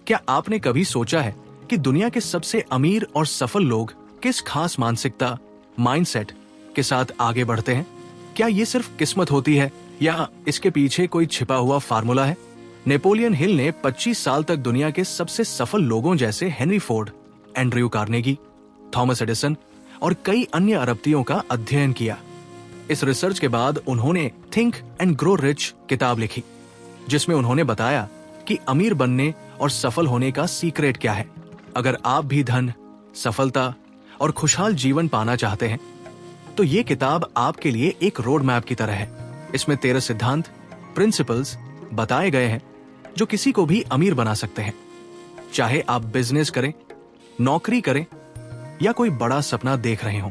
क्या आपने कभी सोचा है कि दुनिया के सबसे अमीर और सफल लोग किस खास मानसिकता, माइंडसेट के साथ आगे बढ़ते हैं? क्या ये सिर्फ किस्मत होती है या इसके पीछे कोई छिपा हुआ फार्मूला है? नेपोलियन हिल ने 25 साल तक दुनिया के सबसे सफल लोगों जैसे Henry Ford, Andrew Carnegie, Thomas Edison और कई अन्य अरबपतियों का अध्ययन किया। इस रिसर्च के बाद उन्होंने थिंक एंड ग्रो रिच किताब लिखी, जिसमें उन्होंने बताया कि अमीर बनने और सफल होने का सीक्रेट क्या है। अगर आप भी धन, सफलता और खुशहाल जीवन पाना चाहते हैं तो ये किताब आपके लिए एक रोड मैप की तरह है। इसमें 13 सिद्धांत, प्रिंसिपल्स बताए गए हैं जो किसी को भी अमीर बना सकते हैं, चाहे आप बिजनेस करें, नौकरी करें या कोई बड़ा सपना देख रहे हों।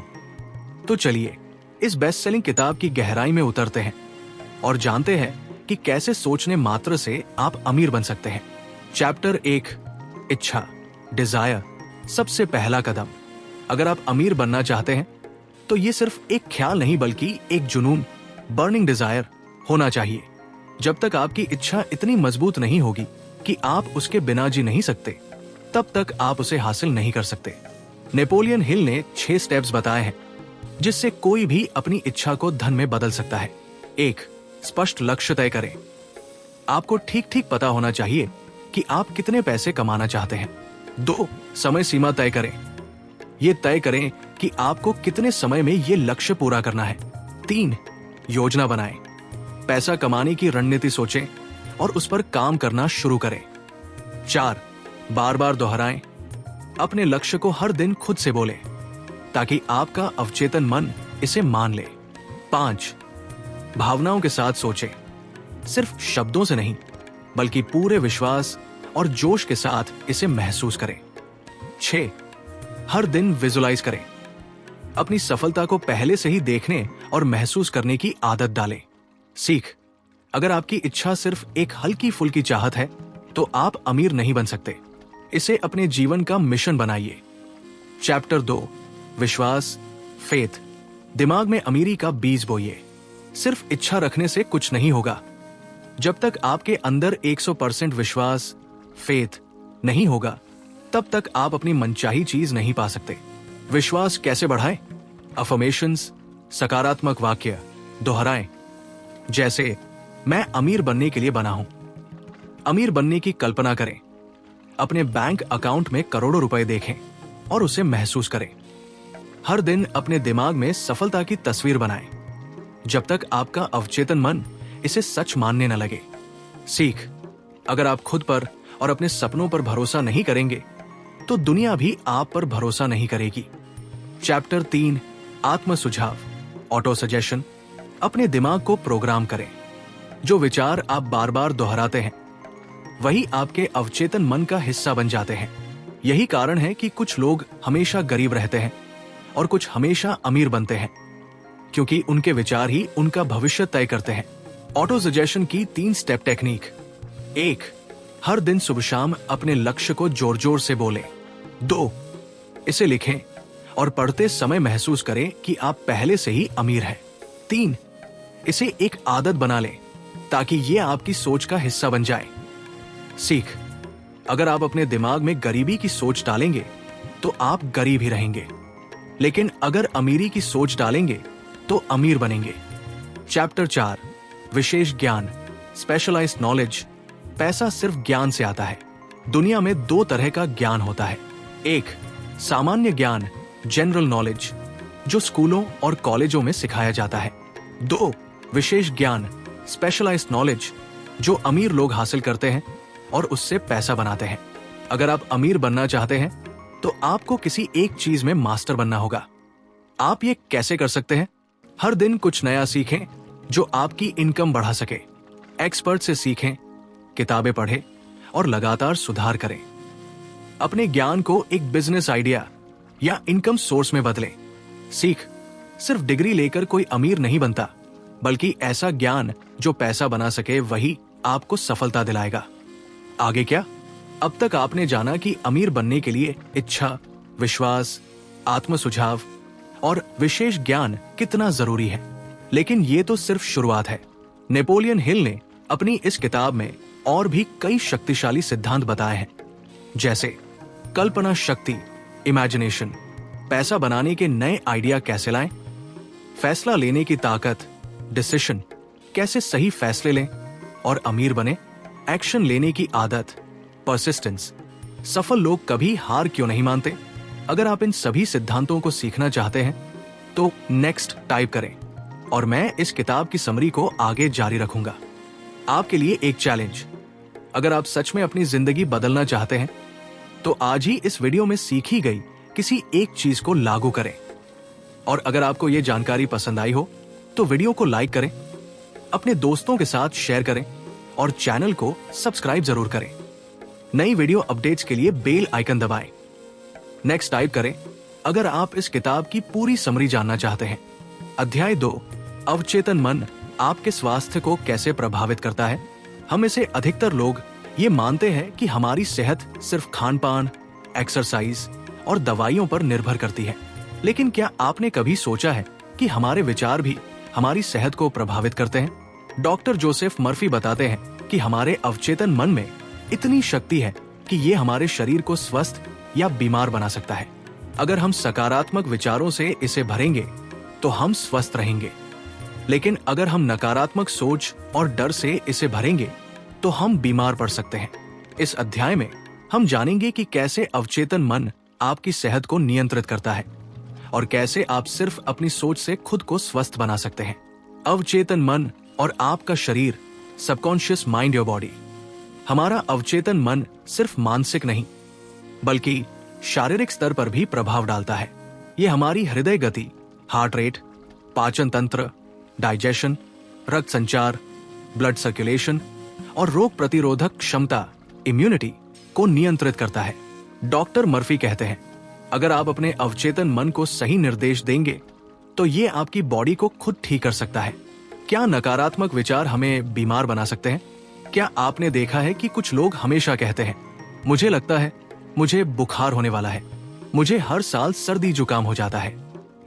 तो चलिए इस बेस्ट सेलिंग किताब की गहराई में उतरते हैं और जानते हैं कि कैसे सोचने मात्र से आप अमीर बन सकते हैं। चैप्टर 1, इच्छा, डिजायर, सबसे पहला कदम। अगर आप अमीर बनना चाहते हैं तो ये सिर्फ एक ख्याल नहीं बल्कि एक जुनून, बर्निंग डिजायर होना चाहिए। जब तक आपकी इच्छा इतनी मजबूत नहीं होगी कि आप उसके बिना जी नहीं सकते, तब तक आप उसे हासिल नहीं कर सकते। नेपोलियन हिल ने 6 स्टेप्स बताए हैं जिससे कोई भी अपनी इच्छा को धन में बदल सकता है। 1, स्पष्ट लक्ष्य तय करें। आपको ठीक ठीक पता होना चाहिए कि आप कितने पैसे कमाना चाहते हैं। 2, समय सीमा तय करें। ये तय करें कि आपको कितने समय में ये लक्ष्य पूरा करना है। 3, योजना बनाएं। पैसा कमाने की रणनीति सोचें और उस पर काम करना शुरू करें। 4, बार बार दोहराएं। अपने लक्ष्य को हर दिन खुद से बोलें ताकि आपका अवचेतन मन इसे मान ले। 5, भावनाओं के साथ सोचें, सिर्फ शब्दों से नहीं बल्कि पूरे विश्वास और जोश के साथ इसे महसूस करें। 6, हर दिन विजुलाइज करें। अपनी सफलता को पहले से ही देखने और महसूस करने की आदत डालें। सीख, अगर आपकी इच्छा सिर्फ एक हल्की फुल्की चाहत है तो आप अमीर नहीं बन सकते। इसे अपने जीवन का मिशन बनाइए। चैप्टर 2, विश्वास, फेथ। दिमाग में अमीरी का बीज बोइए। सिर्फ इच्छा रखने से कुछ नहीं होगा। जब तक आपके अंदर 100% विश्वास, फेथ नहीं होगा, तब तक आप अपनी मनचाही चीज नहीं पा सकते। विश्वास कैसे बढ़ाएं? अफर्मेशंस, सकारात्मक वाक्य दोहराएं, जैसे मैं अमीर बनने के लिए बना हूं। अमीर बनने की कल्पना करें। अपने बैंक अकाउंट में करोड़ों रुपए देखें और उसे महसूस करें। हर दिन अपने दिमाग में सफलता की तस्वीर बनाएं, जब तक आपका अवचेतन मन इसे सच मानने न लगे। सीख, अगर आप खुद पर और अपने सपनों पर भरोसा नहीं करेंगे तो दुनिया भी आप पर भरोसा नहीं करेगी। चैप्टर 3, आत्म सुझाव, ऑटो सजेशन। अपने दिमाग को प्रोग्राम करें। जो विचार आप बार बार दोहराते हैं वही आपके अवचेतन मन का हिस्सा बन जाते हैं। यही कारण है कि कुछ लोग हमेशा गरीब रहते हैं और कुछ हमेशा अमीर बनते हैं, क्योंकि उनके विचार ही उनका भविष्य तय करते हैं। ऑटो सजेशन की 3 स्टेप टेक्निक। 1, हर दिन सुबह शाम अपने लक्ष्य को जोर जोर से बोलें। 2, इसे लिखें और पढ़ते समय महसूस करें कि आप पहले से ही अमीर हैं। 3, इसे एक आदत बना लें ताकि ये आपकी सोच का हिस्सा बन जाए। सीख, अगर आप अपने दिमाग में गरीबी की सोच डालेंगे तो आप गरीब ही रहेंगे, लेकिन अगर अमीरी की सोच डालेंगे तो अमीर बनेंगे। चैप्टर 4, विशेष ज्ञान, स्पेशलाइज्ड नॉलेज। पैसा सिर्फ ज्ञान से आता है। दुनिया में 2 तरह का ज्ञान होता है। 1, सामान्य ज्ञान, जनरल नॉलेज, जो स्कूलों और कॉलेजों में सिखाया जाता है। 2, विशेष ज्ञान, स्पेशलाइज्ड नॉलेज, जो अमीर लोग हासिल करते हैं और उससे पैसा बनाते हैं। अगर आप अमीर बनना चाहते हैं तो आपको किसी एक चीज में मास्टर बनना होगा। आप ये कैसे कर सकते हैं? हर दिन कुछ नया सीखें जो आपकी इनकम बढ़ा सके। एक्सपर्ट से सीखें, किताबें पढ़ें और लगातार सुधार करें। अपने ज्ञान को एक बिजनेस आइडिया या इनकम सोर्स में बदलें। सीख, सिर्फ डिग्री लेकर कोई अमीर नहीं बनता, बल्कि ऐसा ज्ञान जो पैसा बना सके वही आपको सफलता दिलाएगा। आगे क्या? अब तक आपने जाना कि अमीर बनने के लिए इच्छा, विश्वास, आत्म सुझाव और विशेष ज्ञान कितना जरूरी है, लेकिन ये तो सिर्फ शुरुआत है। नेपोलियन हिल ने अपनी इस किताब में और भी कई शक्तिशाली सिद्धांत बताए हैं जैसे कल्पना शक्ति, इमेजिनेशन, पैसा बनाने के नए आइडिया कैसे लाएं, फैसला लेने की ताकत, डिसीजन, कैसे सही फैसले लें और अमीर बने, एक्शन लेने की आदत, परसिस्टेंस, सफल लोग कभी हार क्यों नहीं मानते। अगर आप इन सभी सिद्धांतों को सीखना चाहते हैं तो नेक्स्ट टाइप करें और मैं इस किताब की समरी को आगे जारी रखूंगा। आपके लिए एक चैलेंज, अगर आप सच में अपनी जिंदगी बदलना चाहते हैं तो आज ही इस वीडियो में सीखी गई किसी एक चीज को लागू करें। और अगर आपको यह जानकारी पसंद आई हो तो वीडियो को लाइक करें, अपने दोस्तों के साथ शेयर करें और चैनल को सब्सक्राइब जरूर करें। नई वीडियो अपडेट्स के लिए बेल आइकन दबाएं। नेक्स्ट टाइप करें अगर आप इस किताब की पूरी समरी जानना चाहते हैं। अध्याय 2, अवचेतन मन आपके स्वास्थ्य को कैसे प्रभावित करता है। हम इसे अधिकतर लोग ये मानते हैं कि हमारी सेहत सिर्फ खान पान, एक्सरसाइज और दवाइयों पर निर्भर करती है, लेकिन क्या आपने कभी सोचा है कि हमारे विचार भी हमारी सेहत को प्रभावित करते हैं। डॉक्टर जोसेफ मर्फी बताते हैं कि हमारे अवचेतन मन में इतनी शक्ति है कि ये हमारे शरीर को स्वस्थ या बीमार बना सकता है। अगर हम सकारात्मक विचारों से इसे भरेंगे तो हम स्वस्थ रहेंगे, लेकिन अगर हम नकारात्मक सोच और डर से इसे भरेंगे तो हम बीमार पड़ सकते हैं। इस अध्याय में हम जानेंगे कि कैसे अवचेतन मन आपकी सेहत को नियंत्रित करता है और कैसे आप सिर्फ अपनी सोच से खुद को स्वस्थ बना सकते हैं। अवचेतन मन और आपका शरीर, सबकॉन्शियस माइंड योर बॉडी। हमारा अवचेतन मन सिर्फ मानसिक नहीं बल्कि शारीरिक स्तर पर भी प्रभाव डालता है। यह हमारी हृदय गति, हार्ट रेट, पाचन तंत्र, डाइजेशन, रक्त संचार, ब्लड सर्कुलेशन और रोग प्रतिरोधक क्षमता, इम्यूनिटी को नियंत्रित करता है। डॉक्टर मर्फी कहते हैं अगर आप अपने अवचेतन मन को सही निर्देश देंगे तो ये आपकी बॉडी को खुद ठीक कर सकता है। क्या नकारात्मक विचार हमें बीमार बना सकते हैं? क्या आपने देखा है कि कुछ लोग हमेशा कहते हैं मुझे लगता है मुझे बुखार होने वाला है, मुझे हर साल सर्दी जुकाम हो जाता है,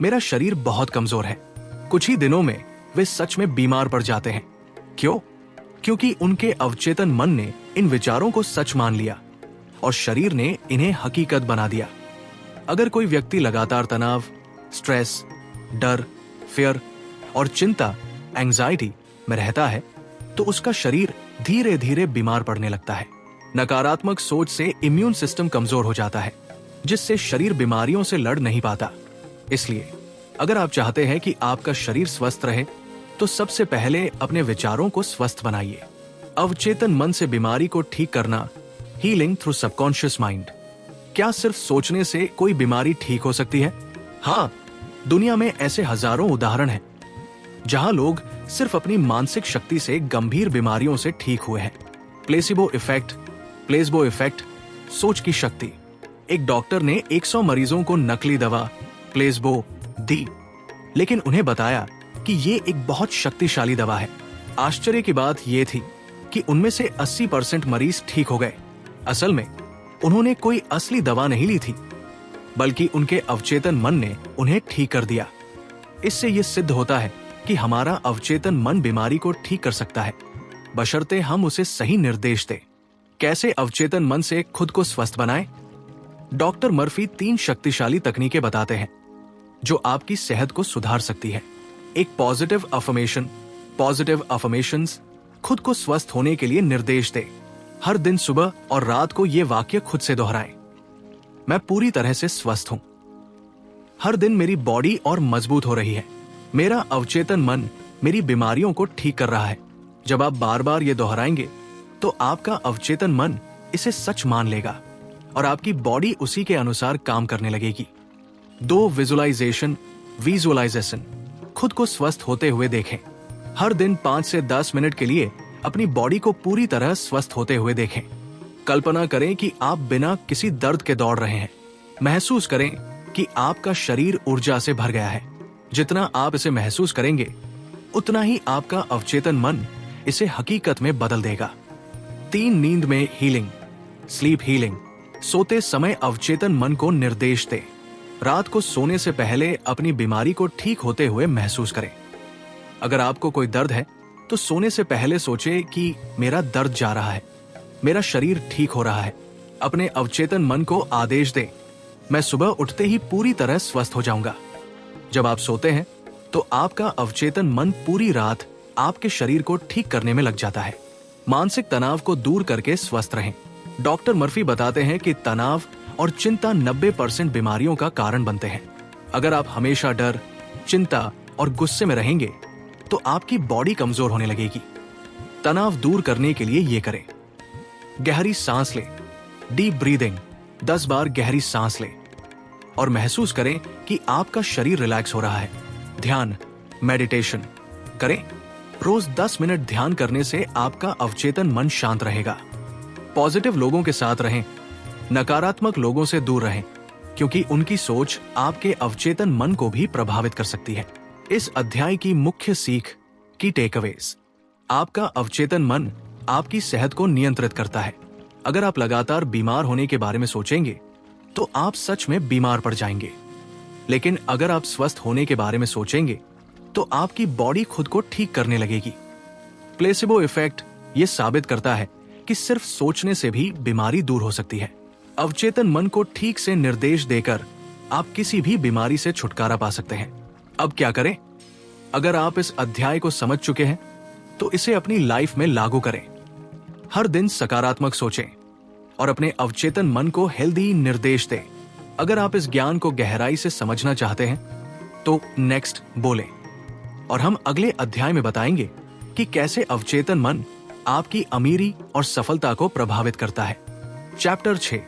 मेरा शरीर बहुत कमजोर है। कुछ ही दिनों में वे सच में बीमार पड़ जाते हैं। क्यों? क्योंकि उनके अवचेतन मन ने इन विचारों को सच मान लिया और शरीर ने इन्हें हकीकत बना दिया। अगर कोई व्यक्ति लगातार तनाव, स्ट्रेस, डर, फियर और चिंता, एंजाइटी में रहता है तो उसका शरीर धीरे धीरे बीमार पड़ने लगता है। नकारात्मक सोच से इम्यून सिस्टम कमजोर हो जाता है, जिससे शरीर बीमारियों से लड़ नहीं पाता। इसलिए अगर आप चाहते हैं कि आपका शरीर स्वस्थ रहे तो सबसे पहले अपने विचारों को स्वस्थ बनाइए। अवचेतन मन से बीमारी को ठीक करना, हीलिंग थ्रू सबकॉन्शियस माइंड। क्या सिर्फ सोचने से कोई बीमारी ठीक हो सकती है? हाँ, दुनिया में ऐसे हजारों उदाहरण हैं जहां लोग सिर्फ अपनी मानसिक शक्ति से गंभीर बीमारियों से ठीक हुए हैं। प्लेसिबो इफेक्ट, सोच की शक्ति। एक डॉक्टर ने 100 मरीजों को नकली दवा प्लेसिबो दी, लेकिन उन्हें बताया कि ये एक बहुत शक्तिशाली दवा है। आश्चर्य की बात यह थी कि उनमें से 80% मरीज ठीक हो गए। असल में उन्होंने कोई असली दवा नहीं ली थी, बल्कि उनके अवचेतन मन ने उन्हें ठीक कर दिया। इससे यह सिद्ध होता है कि हमारा अवचेतन मन बीमारी को ठीक कर सकता है, बशर्ते हम उसे सही निर्देश दें। कैसे अवचेतन मन से खुद को स्वस्थ बनाएं? डॉक्टर मर्फी 3 शक्तिशाली तकनीकें बताते हैं जो आपकी सेहत को सुधार सकती है। एक पॉजिटिव अफर्मेशंस खुद को स्वस्थ होने के लिए निर्देश दे। हर दिन सुबह और रात को ये वाक्य खुद से दोहराएं। मैं पूरी तरह से स्वस्थ हूं। हर दिन मेरी बॉडी और मजबूत हो रही है। मेरा अवचेतन मन मेरी बीमारियों को ठीक कर रहा है। जब आप बार बार ये दोहराएंगे तो आपका अवचेतन मन इसे सच मान लेगा और आपकी बॉडी उसी के अनुसार काम करने लगेगी। 2 विजुअलाइजेशन खुद को स्वस्थ होते हुए देखें। हर दिन 5 से 10 मिनट के लिए अपनी बॉडी को पूरी तरह स्वस्थ होते हुए देखें। कल्पना करें कि आप बिना किसी दर्द के दौड़ रहे हैं। महसूस करें कि आपका शरीर ऊर्जा से भर गया है। जितना आप इसे महसूस करेंगे उतना ही आपका अवचेतन मन इसे हकीकत में बदल देगा। 3 नींद में हीलिंग, स्लीप हीलिंग। सोते समय अवचेतन मन को निर्देश दे। रात को सोने से पहले अपनी बीमारी को ठीक होते हुए महसूस करें। अगर आपको कोई दर्द है तो सोने से पहले सोचे कि मेरा दर्द जा रहा है, मेरा शरीर ठीक हो रहा है, अपने अवचेतन मन को आदेश दें, मैं सुबह उठते ही पूरी तरह स्वस्थ हो जाऊंगा। जब आप सोते हैं तो आपका अवचेतन मन पूरी रात आपके शरीर को ठीक करने में लग जाता है। मानसिक तनाव को दूर करके स्वस्थ रहें। डॉक्टर मर्फी बताते हैं कि तनाव और चिंता 90% बीमारियों का कारण बनते हैं। अगर आप हमेशा डर, चिंता और गुस्से में रहेंगे तो आपकी बॉडी कमजोर होने लगेगी। तनाव दूर करने के लिए ये करें। गहरी सांस लें, डीप ब्रीदिंग, 10 बार गहरी सांस लें और महसूस करें कि आपका शरीर रिलैक्स हो रहा है। ध्यान, मेडिटेशन करें। रोज 10 मिनट ध्यान करने से आपका अवचेतन मन शांत रहेगा। पॉजिटिव लोगों के साथ रहें, नकारात्मक लोगों से दूर रहें, क्योंकि उनकी सोच आपके अवचेतन मन को भी प्रभावित कर सकती है। इस अध्याय की मुख्य सीख की टेकअवेज। आपका अवचेतन मन आपकी सेहत को नियंत्रित करता है। अगर आप लगातार बीमार होने के बारे में सोचेंगे तो आप सच में बीमार पड़ जाएंगे, लेकिन अगर आप स्वस्थ होने के बारे में सोचेंगे तो आपकी बॉडी खुद को ठीक करने लगेगी। प्लेसिबो इफेक्ट ये साबित करता है कि सिर्फ सोचने से भी बीमारी दूर हो सकती है। अवचेतन मन को ठीक से निर्देश देकर आप किसी भी बीमारी से छुटकारा पा सकते हैं। अब क्या करें? अगर आप इस अध्याय को समझ चुके हैं तो इसे अपनी लाइफ में लागू करें। हर दिन सकारात्मक सोचें और अपने अवचेतन मन को हेल्दी निर्देश दें। अगर आप इस ज्ञान को गहराई से समझना चाहते हैं तो नेक्स्ट बोलें और हम अगले अध्याय में बताएंगे कि कैसे अवचेतन मन आपकी अमीरी और सफलता को प्रभावित करता है। चैप्टर 6,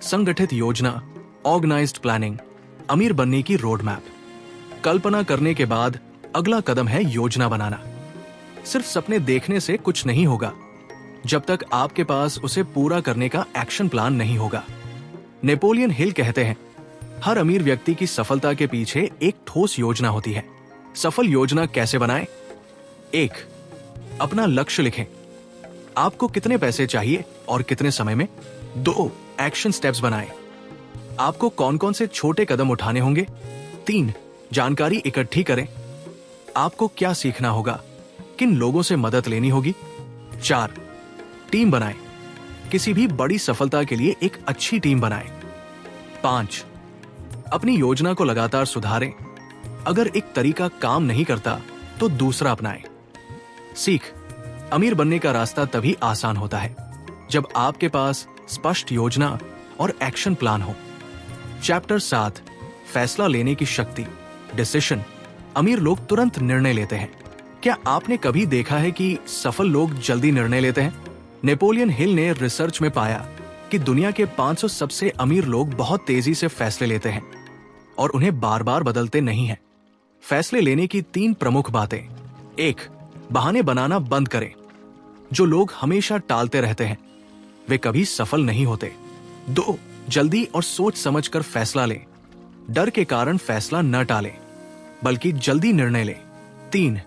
संगठित योजना, ऑर्गेनाइज्ड प्लानिंग, अमीर बनने की रोड मैप। कल्पना करने के बाद अगला कदम है योजना बनाना। सिर्फ सपने देखने से कुछ नहीं होगा जब तक आपके पास उसे पूरा करने का एक्शन प्लान नहीं होगा। नेपोलियन हिल कहते हैं, हर अमीर व्यक्ति की सफलता के पीछे एक ठोस योजना होती है। सफल योजना कैसे बनाएं? 1. अपना लक्ष्य लिखें। आपको कितने पैसे चाहिए और कितने समय में। 2. एक्शन स्टेप्स बनाएं। आपको कौन कौन से छोटे कदम उठाने होंगे। 3. जानकारी इकट्ठी करें। आपको क्या सीखना होगा, किन लोगों से मदद लेनी होगी। 4. टीम बनाएं। किसी भी बड़ी सफलता के लिए एक अच्छी टीम बनाएं। 5. अपनी योजना को लगातार सुधारें। अगर एक तरीका काम नहीं करता तो दूसरा अपनाएं। सीख, अमीर बनने का रास्ता तभी आसान होता है जब आपके पास स्पष्ट योजना और एक्शन प्लान हो। चैप्टर 7, फैसला लेने की शक्ति, डिसीजन। अमीर लोग तुरंत निर्णय लेते हैं। क्या आपने कभी देखा है कि सफल लोग जल्दी निर्णय लेते हैं? नेपोलियन हिल ने रिसर्च में पाया कि दुनिया के 500 सबसे अमीर लोग बहुत तेजी से फैसले लेते हैं और उन्हें बार बार बदलते नहीं हैं। फैसले लेने की 3 प्रमुख बातें। 1. बहाने बनाना बंद करें। जो लोग हमेशा टालते रहते हैं वे कभी सफल नहीं होते। 2. जल्दी और सोच समझकर फैसला लें। डर के कारण फैसला न टालें बल्कि जल्दी निर्णय लें। 3.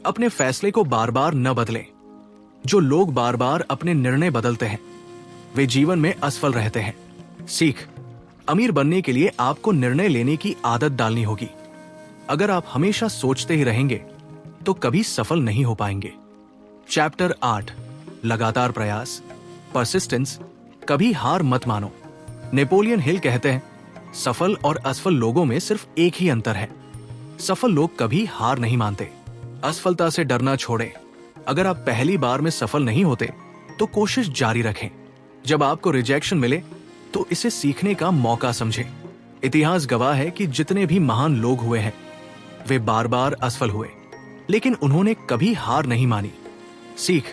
अपने फैसले को बार बार न बदलें। जो लोग बार बार अपने निर्णय बदलते हैं वे जीवन में असफल रहते हैं। सीख, अमीर बनने के लिए आपको निर्णय लेने की आदत डालनी होगी। अगर आप हमेशा सोचते ही रहेंगे तो कभी सफल नहीं हो पाएंगे। चैप्टर 8, लगातार प्रयास, परसिस्टेंस। कभी हार मत मानो। नेपोलियन हिल कहते हैं, सफल और असफल लोगों में सिर्फ एक ही अंतर है। सफल लोग कभी हार नहीं मानते। असफलता से डरना छोड़ें। अगर आप पहली बार में सफल नहीं होते तो कोशिश जारी रखें। जब आपको रिजेक्शन मिले तो इसे सीखने का मौका समझें। इतिहास गवाह है कि जितने भी महान लोग हुए हैं वे बार बार असफल हुए, लेकिन उन्होंने कभी हार नहीं मानी। सीख,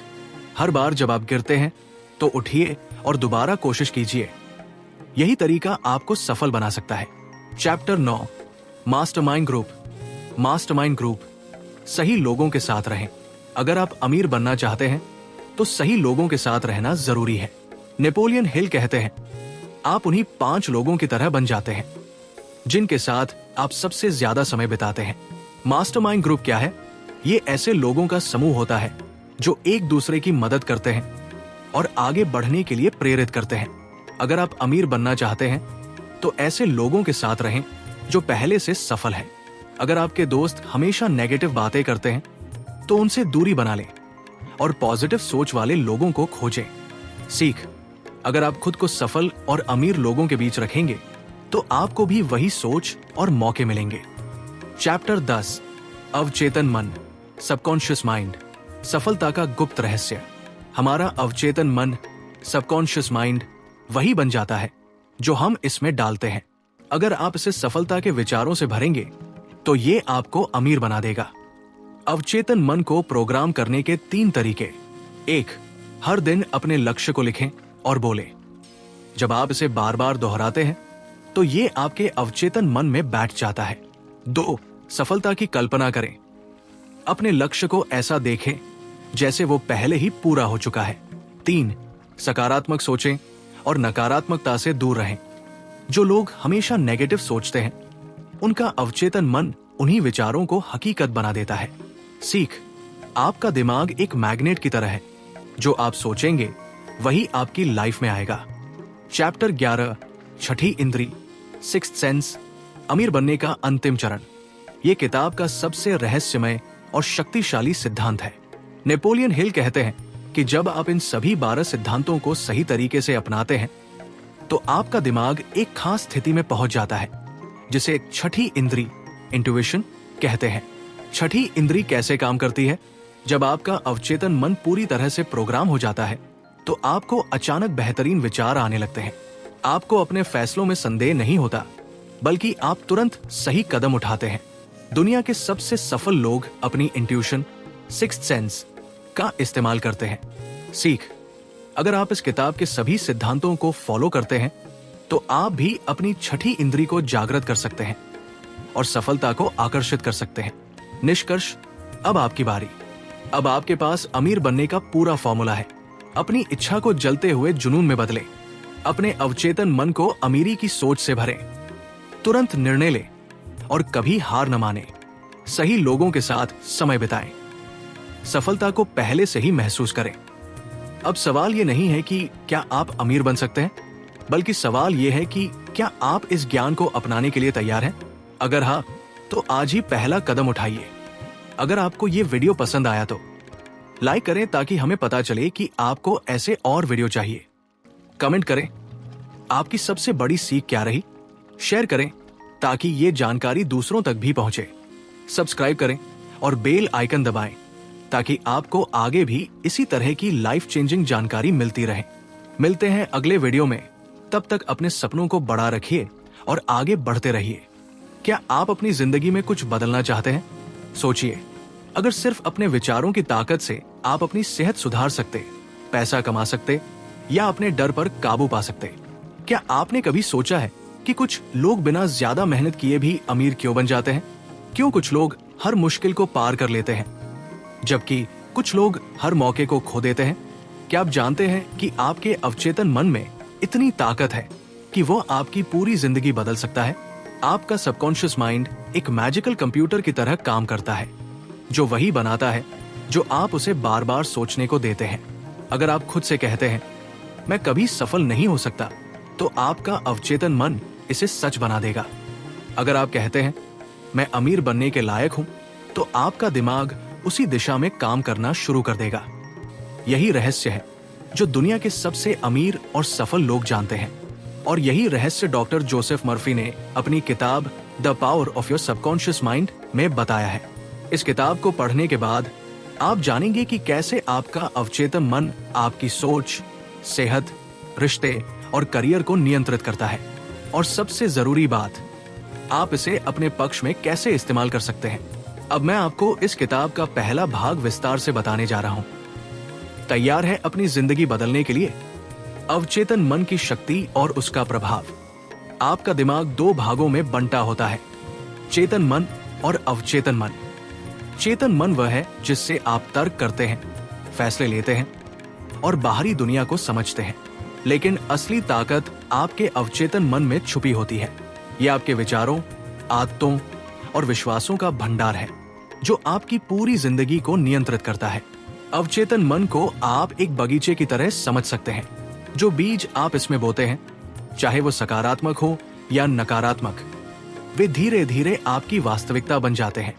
हर बार जब आप गिरते हैं तो उठिए और दोबारा कोशिश कीजिए। यही तरीका आपको सफल बना सकता है। Chapter 9, mastermind group. Mastermind group, सही लोगों के साथ रहें। अगर आप अमीर बनना चाहते हैं तो सही लोगों के साथ रहना जरूरी है। नेपोलियन हिल कहते हैं, आप उन्हीं 5 लोगों की तरह बन जाते हैं जिनके साथ आप सबसे ज्यादा समय बिताते हैं। मास्टरमाइंड ग्रुप क्या है? ये ऐसे लोगों का समूह होता है जो एक दूसरे की मदद करते हैं और आगे बढ़ने के लिए प्रेरित करते हैं। अगर आप अमीर बनना चाहते हैं तो ऐसे लोगों के साथ रहें जो पहले से सफल हैं। अगर आपके दोस्त हमेशा नेगेटिव बातें करते हैं तो उनसे दूरी बना लें और पॉजिटिव सोच वाले लोगों को खोजें। सीख, अगर आप खुद को सफल और अमीर लोगों के बीच रखेंगे तो आपको भी वही सोच और मौके मिलेंगे। चैप्टर 10, अवचेतन मन, सबकॉन्शियस माइंड, सफलता का गुप्त रहस्य। हमारा अवचेतन मन, सबकॉन्शियस माइंड, वही बन जाता है जो हम इसमें डालते हैं। अगर आप इसे सफलता के विचारों से भरेंगे तो ये आपको अमीर बना देगा। अवचेतन मन को प्रोग्राम करने के 3 तरीके। 1, हर दिन अपने लक्ष्य को लिखें और बोलें। जब आप इसे बार बार दोहराते हैं तो ये आपके अवचेतन मन में बैठ जाता है। 2, सफलता की कल्पना करें। अपने लक्ष्य को ऐसा देखें जैसे वो पहले ही पूरा हो चुका है। 3, सकारात्मक सोचें और नकारात्मकता से दूर रहें। जो लोग हमेशा नेगेटिव सोचते हैं उनका अवचेतन मन उन्हीं विचारों को हकीकत बना देता है। सीख, आपका दिमाग एक मैग्नेट की तरह है। जो आप सोचेंगे वही आपकी लाइफ में आएगा। चैप्टर 11, छठी इंद्री, सिक्स्थ सेंस, अमीर बनने का अंतिम चरण। यह किताब का सबसे रहस्यमय और शक्तिशाली सिद्धांत है। नेपोलियन हिल कहते हैं कि जब आप इन सभी 12 सिद्धांतों को सही तरीके से अपनाते हैं तो आपका दिमाग एक खास स्थिति में पहुंच जाता है जिसे छठी इंद्री, इंट्यूइशन, कहते हैं। छठी इंद्री कैसे काम करती है? जब आपका अवचेतन मन पूरी तरह से प्रोग्राम हो जाता है तो आपको अचानक बेहतरीन विचार आने लगते हैं। आपको अपने फैसलों में संदेह नहीं होता, बल्कि आप तुरंत सही कदम उठाते हैं। दुनिया के सबसे सफल लोग अपनी इंट्यूशन, सिक्स्थ सेंस का इस्तेमाल करते हैं। सीख, अगर आप इस किताब के सभी सिद्धांतों को फॉलो करते हैं तो आप भी अपनी छठी इंद्री को जागृत कर सकते हैं और सफलता को आकर्षित कर सकते हैं। निष्कर्ष, अब आपकी बारी। अब आपके पास अमीर बनने का पूरा फॉर्मूला है। अपनी इच्छा को जलते हुए जुनून में बदलें। अपने अवचेतन मन को अमीरी की सोच से भरें। तुरंत निर्णय लें और कभी हार न माने। सही लोगों के साथ समय बिताएं। सफलता को पहले से ही महसूस करें। अब सवाल ये नहीं है कि क्या आप अमीर बन सकते हैं, बल्कि सवाल ये है कि क्या आप इस ज्ञान को अपनाने के लिए तैयार हैं? अगर हाँ, तो आज ही पहला कदम उठाइए। अगर आपको ये वीडियो पसंद आया तो लाइक करें ताकि हमें पता चले कि आपको ऐसे और वीडियो चाहिए। कमेंट करें आपकी सबसे बड़ी सीख क्या रही। शेयर करें ताकि ये जानकारी दूसरों तक भी पहुंचे। सब्सक्राइब करें और बेल आइकन दबाएं ताकि आपको आगे भी इसी तरह की लाइफ चेंजिंग जानकारी मिलती रहे। मिलते हैं अगले वीडियो में। तब तक अपने सपनों को बड़ा रखिए और आगे बढ़ते रहिए। क्या आप अपनी जिंदगी में कुछ बदलना चाहते हैं? सोचिए, अगर सिर्फ अपने विचारों की ताकत से आप अपनी सेहत सुधार सकते, पैसा कमा सकते या अपने डर पर काबू पा सकते। क्या आपने कभी सोचा है कि कुछ लोग बिना ज्यादा मेहनत किए भी अमीर क्यों बन जाते हैं? क्यों कुछ लोग हर मुश्किल को पार कर लेते हैं जबकि कुछ लोग हर मौके को खो देते हैं? क्या आप जानते हैं कि आपके अवचेतन मन में इतनी ताकत है कि वो आपकी पूरी जिंदगी बदल सकता है? आपका सबकॉन्शियस माइंड एक मैजिकल कंप्यूटर की तरह काम करता है जो वही बनाता है जो आप उसे बार बार सोचने को देते हैं। अगर आप खुद से कहते हैं मैं कभी सफल नहीं हो सकता, तो आपका अवचेतन मन इसे सच बना देगा। अगर आप कहते हैं मैं अमीर बनने के लायक हूं, तो आपका दिमाग उसी दिशा में काम करना शुरू कर देगा। यही रहस्य है जो दुनिया के सबसे अमीर और सफल लोग जानते हैं, और यही रहस्य डॉक्टर जोसेफ मर्फी ने अपनी किताब the power of your subconscious mind में बताया है। इस किताब को पढ़ने के बाद आप जानेंगे कि कैसे आपका अवचेतन मन आपकी सोच, सेहत, रिश्ते और करियर को नियंत्रित करता है, और सबसे जरूरी बात, आप इसे अपने पक्ष में कैसे इस्तेमाल कर सकते हैं। अब मैं आपको इस किताब का पहला भाग विस्तार से बताने जा रहा हूं। तैयार है अपनी जिंदगी बदलने के लिए? अवचेतन मन की शक्ति और उसका प्रभाव। आपका दिमाग 2 भागों में बंटा होता है, चेतन मन और अवचेतन मन। चेतन मन वह है जिससे आप तर्क करते हैं, फैसले लेते हैं और बाहरी दुनिया को समझते हैं। लेकिन असली ताकत आपके अवचेतन मन में छुपी होती है। यह आपके विचारों, आदतों और विश्वासों का भंडार है जो आपकी पूरी जिंदगी को नियंत्रित करता है। अवचेतन मन को आप एक बगीचे की तरह समझ सकते हैं। जो बीज आप इसमें बोते हैं, चाहे वो सकारात्मक हो या नकारात्मक, वे धीरे धीरे आपकी वास्तविकता बन जाते हैं।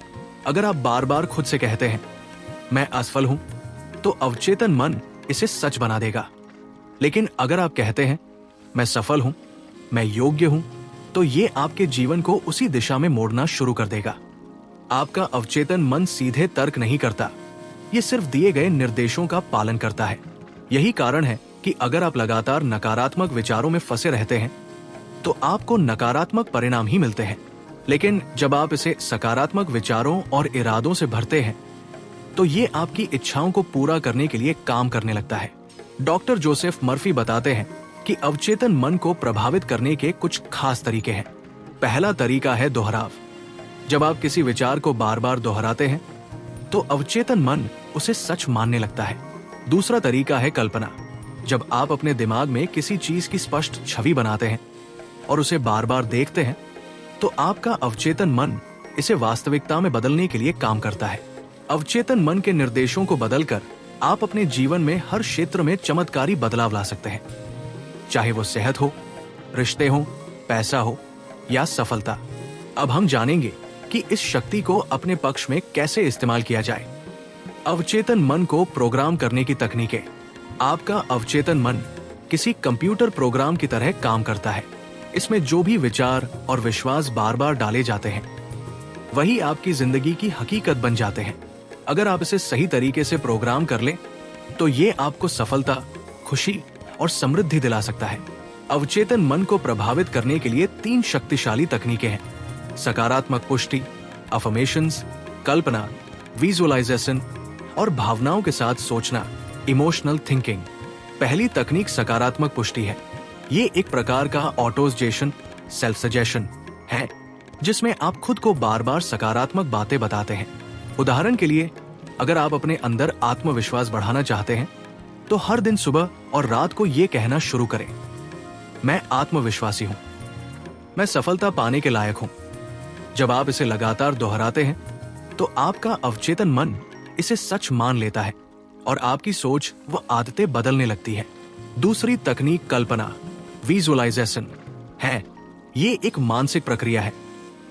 अगर आप बार बार खुद से कहते हैं मैं असफल हूं, तो अवचेतन मन इसे सच बना देगा। लेकिन अगर आप कहते हैं मैं सफल हूं, मैं योग्य हूं, तो ये आपके जीवन को उसी दिशा में मोड़ना शुरू कर देगा। आपका अवचेतन मन सीधे तर्क नहीं करता, ये सिर्फ दिए गए निर्देशों का पालन करता है। यही कारण है कि अगर आप लगातार नकारात्मक विचारों में फंसे रहते हैं तो आपको नकारात्मक परिणाम ही मिलते हैं। लेकिन जब आप इसे सकारात्मक विचारों और इरादों से भरते हैं तो ये आपकी इच्छाओं को पूरा करने के लिए काम करने लगता है। डॉक्टर जोसेफ मर्फी बताते हैं कि अवचेतन मन को प्रभावित करने के कुछ खास तरीके हैं। पहला तरीका है दोहराव। जब आप किसी विचार को बार बार दोहराते हैं तो अवचेतन मन उसे सच मानने लगता है। दूसरा तरीका है कल्पना। जब आप अपने दिमाग में किसी चीज की स्पष्ट छवि बनाते हैं और उसे बार बार देखते हैं तो आपका अवचेतन मन इसे वास्तविकता में बदलने के लिए काम करता है। अवचेतन मन के निर्देशों को बदलकर आप अपने जीवन में हर क्षेत्र में चमत्कारी बदलाव ला सकते हैं, चाहे वो सेहत हो, रिश्ते हो, पैसा हो या सफलता। अब हम जानेंगे कि इस शक्ति को अपने पक्ष में कैसे इस्तेमाल किया जाए। अवचेतन मन को प्रोग्राम करने की तकनीकें। आपका अवचेतन मन किसी कंप्यूटर प्रोग्राम की तरह काम करता है। इसमें जो भी विचार और विश्वास बार बार डाले जाते हैं वही आपकी जिंदगी की हकीकत बन जाते हैं। अगर आप इसे सही तरीके से प्रोग्राम कर लें तो ये आपको सफलता, खुशी और समृद्धि दिला सकता है। अवचेतन मन को प्रभावित करने के लिए 3 शक्तिशाली तकनीकें हैं: सकारात्मक पुष्टि, अफर्मेशंस, कल्पना, विजुअलाइजेशन और भावनाओं के साथ सोचना, इमोशनल थिंकिंग। पहली तकनीक सकारात्मक पुष्टि है। ये एक प्रकार का ऑटोसजेशन, सेल्फ सजेशन है जिसमें आप खुद को बार बार सकारात्मक बातें बताते हैं। उदाहरण के लिए, अगर आप अपने अंदर आत्मविश्वास बढ़ाना चाहते हैं तो हर दिन सुबह और रात को ये कहना शुरू करें, मैं आत्मविश्वासी हूं, मैं सफलता पाने के लायक हूं। जब आप इसे लगातार दोहराते हैं तो आपका अवचेतन मन इसे सच मान लेता है और आपकी सोच व आदतें बदलने लगती है। दूसरी तकनीक कल्पना, विजुअलाइजेशन है। ये एक मानसिक प्रक्रिया है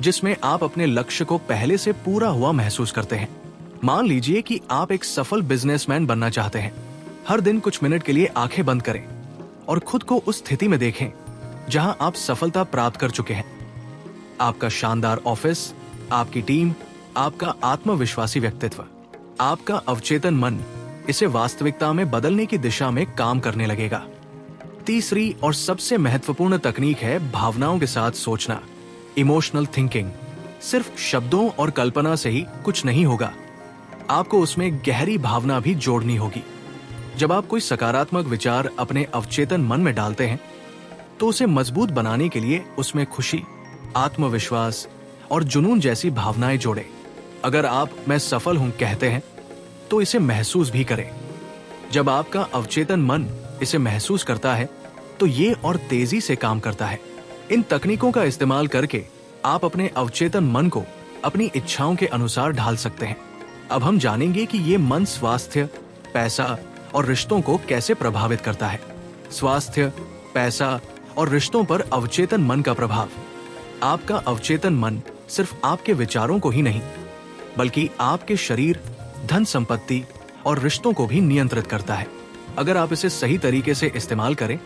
जिसमें आप अपने लक्ष्य को पहले से पूरा हुआ महसूस करते हैं। मान लीजिए कि आप एक सफल बिजनेसमैन बनना चाहते हैं। हर दिन कुछ मिनट के लिए आंखें बंद करें और खुद को उस स्थिति में देखें जहां आप सफलता प्राप्त कर चुके हैं। आपका शानदार ऑफिस, आपकी टीम, आपका आत्मविश्वासी व्यक्तित्व। आपका अवचेतन मन इसे वास्तविकता में बदलने की दिशा में काम करने लगेगा। तीसरी और सबसे महत्वपूर्ण तकनीक है भावनाओं के साथ सोचना, इमोशनल थिंकिंग। सिर्फ शब्दों और कल्पना से ही कुछ नहीं होगा, आपको उसमें गहरी भावना भी जोड़नी होगी। जब आप कोई सकारात्मक विचार अपने अवचेतन मन में डालते हैं तो उसे मजबूत बनाने के लिए उसमें खुशी, आत्मविश्वास और जुनून जैसी भावनाएं जोड़ें। अगर आप मैं सफल हूं कहते हैं तो इसे महसूस भी करें। जब आपका अवचेतन मन इसे महसूस करता है तो ये और तेजी से काम करता है। इन तकनीकों का इस्तेमाल करके आप अपने अवचेतन मन को अपनी इच्छाओं के अनुसार ढाल सकते हैं। अब हम जानेंगे कि ये मन स्वास्थ्य, पैसा और रिश्तों को कैसे प्रभावित करता है। स्वास्थ्य, पैसा और रिश्तों पर अवचेतन मन का प्रभाव। आपका अवचेतन मन सिर्फ आपके विचारों को ही नहीं बल्कि आपके शरीर, धन संपत्ति और रिश्तों को भी नियंत्रित करता है। अगर आप इसे सही तरीके से इस्तेमाल करें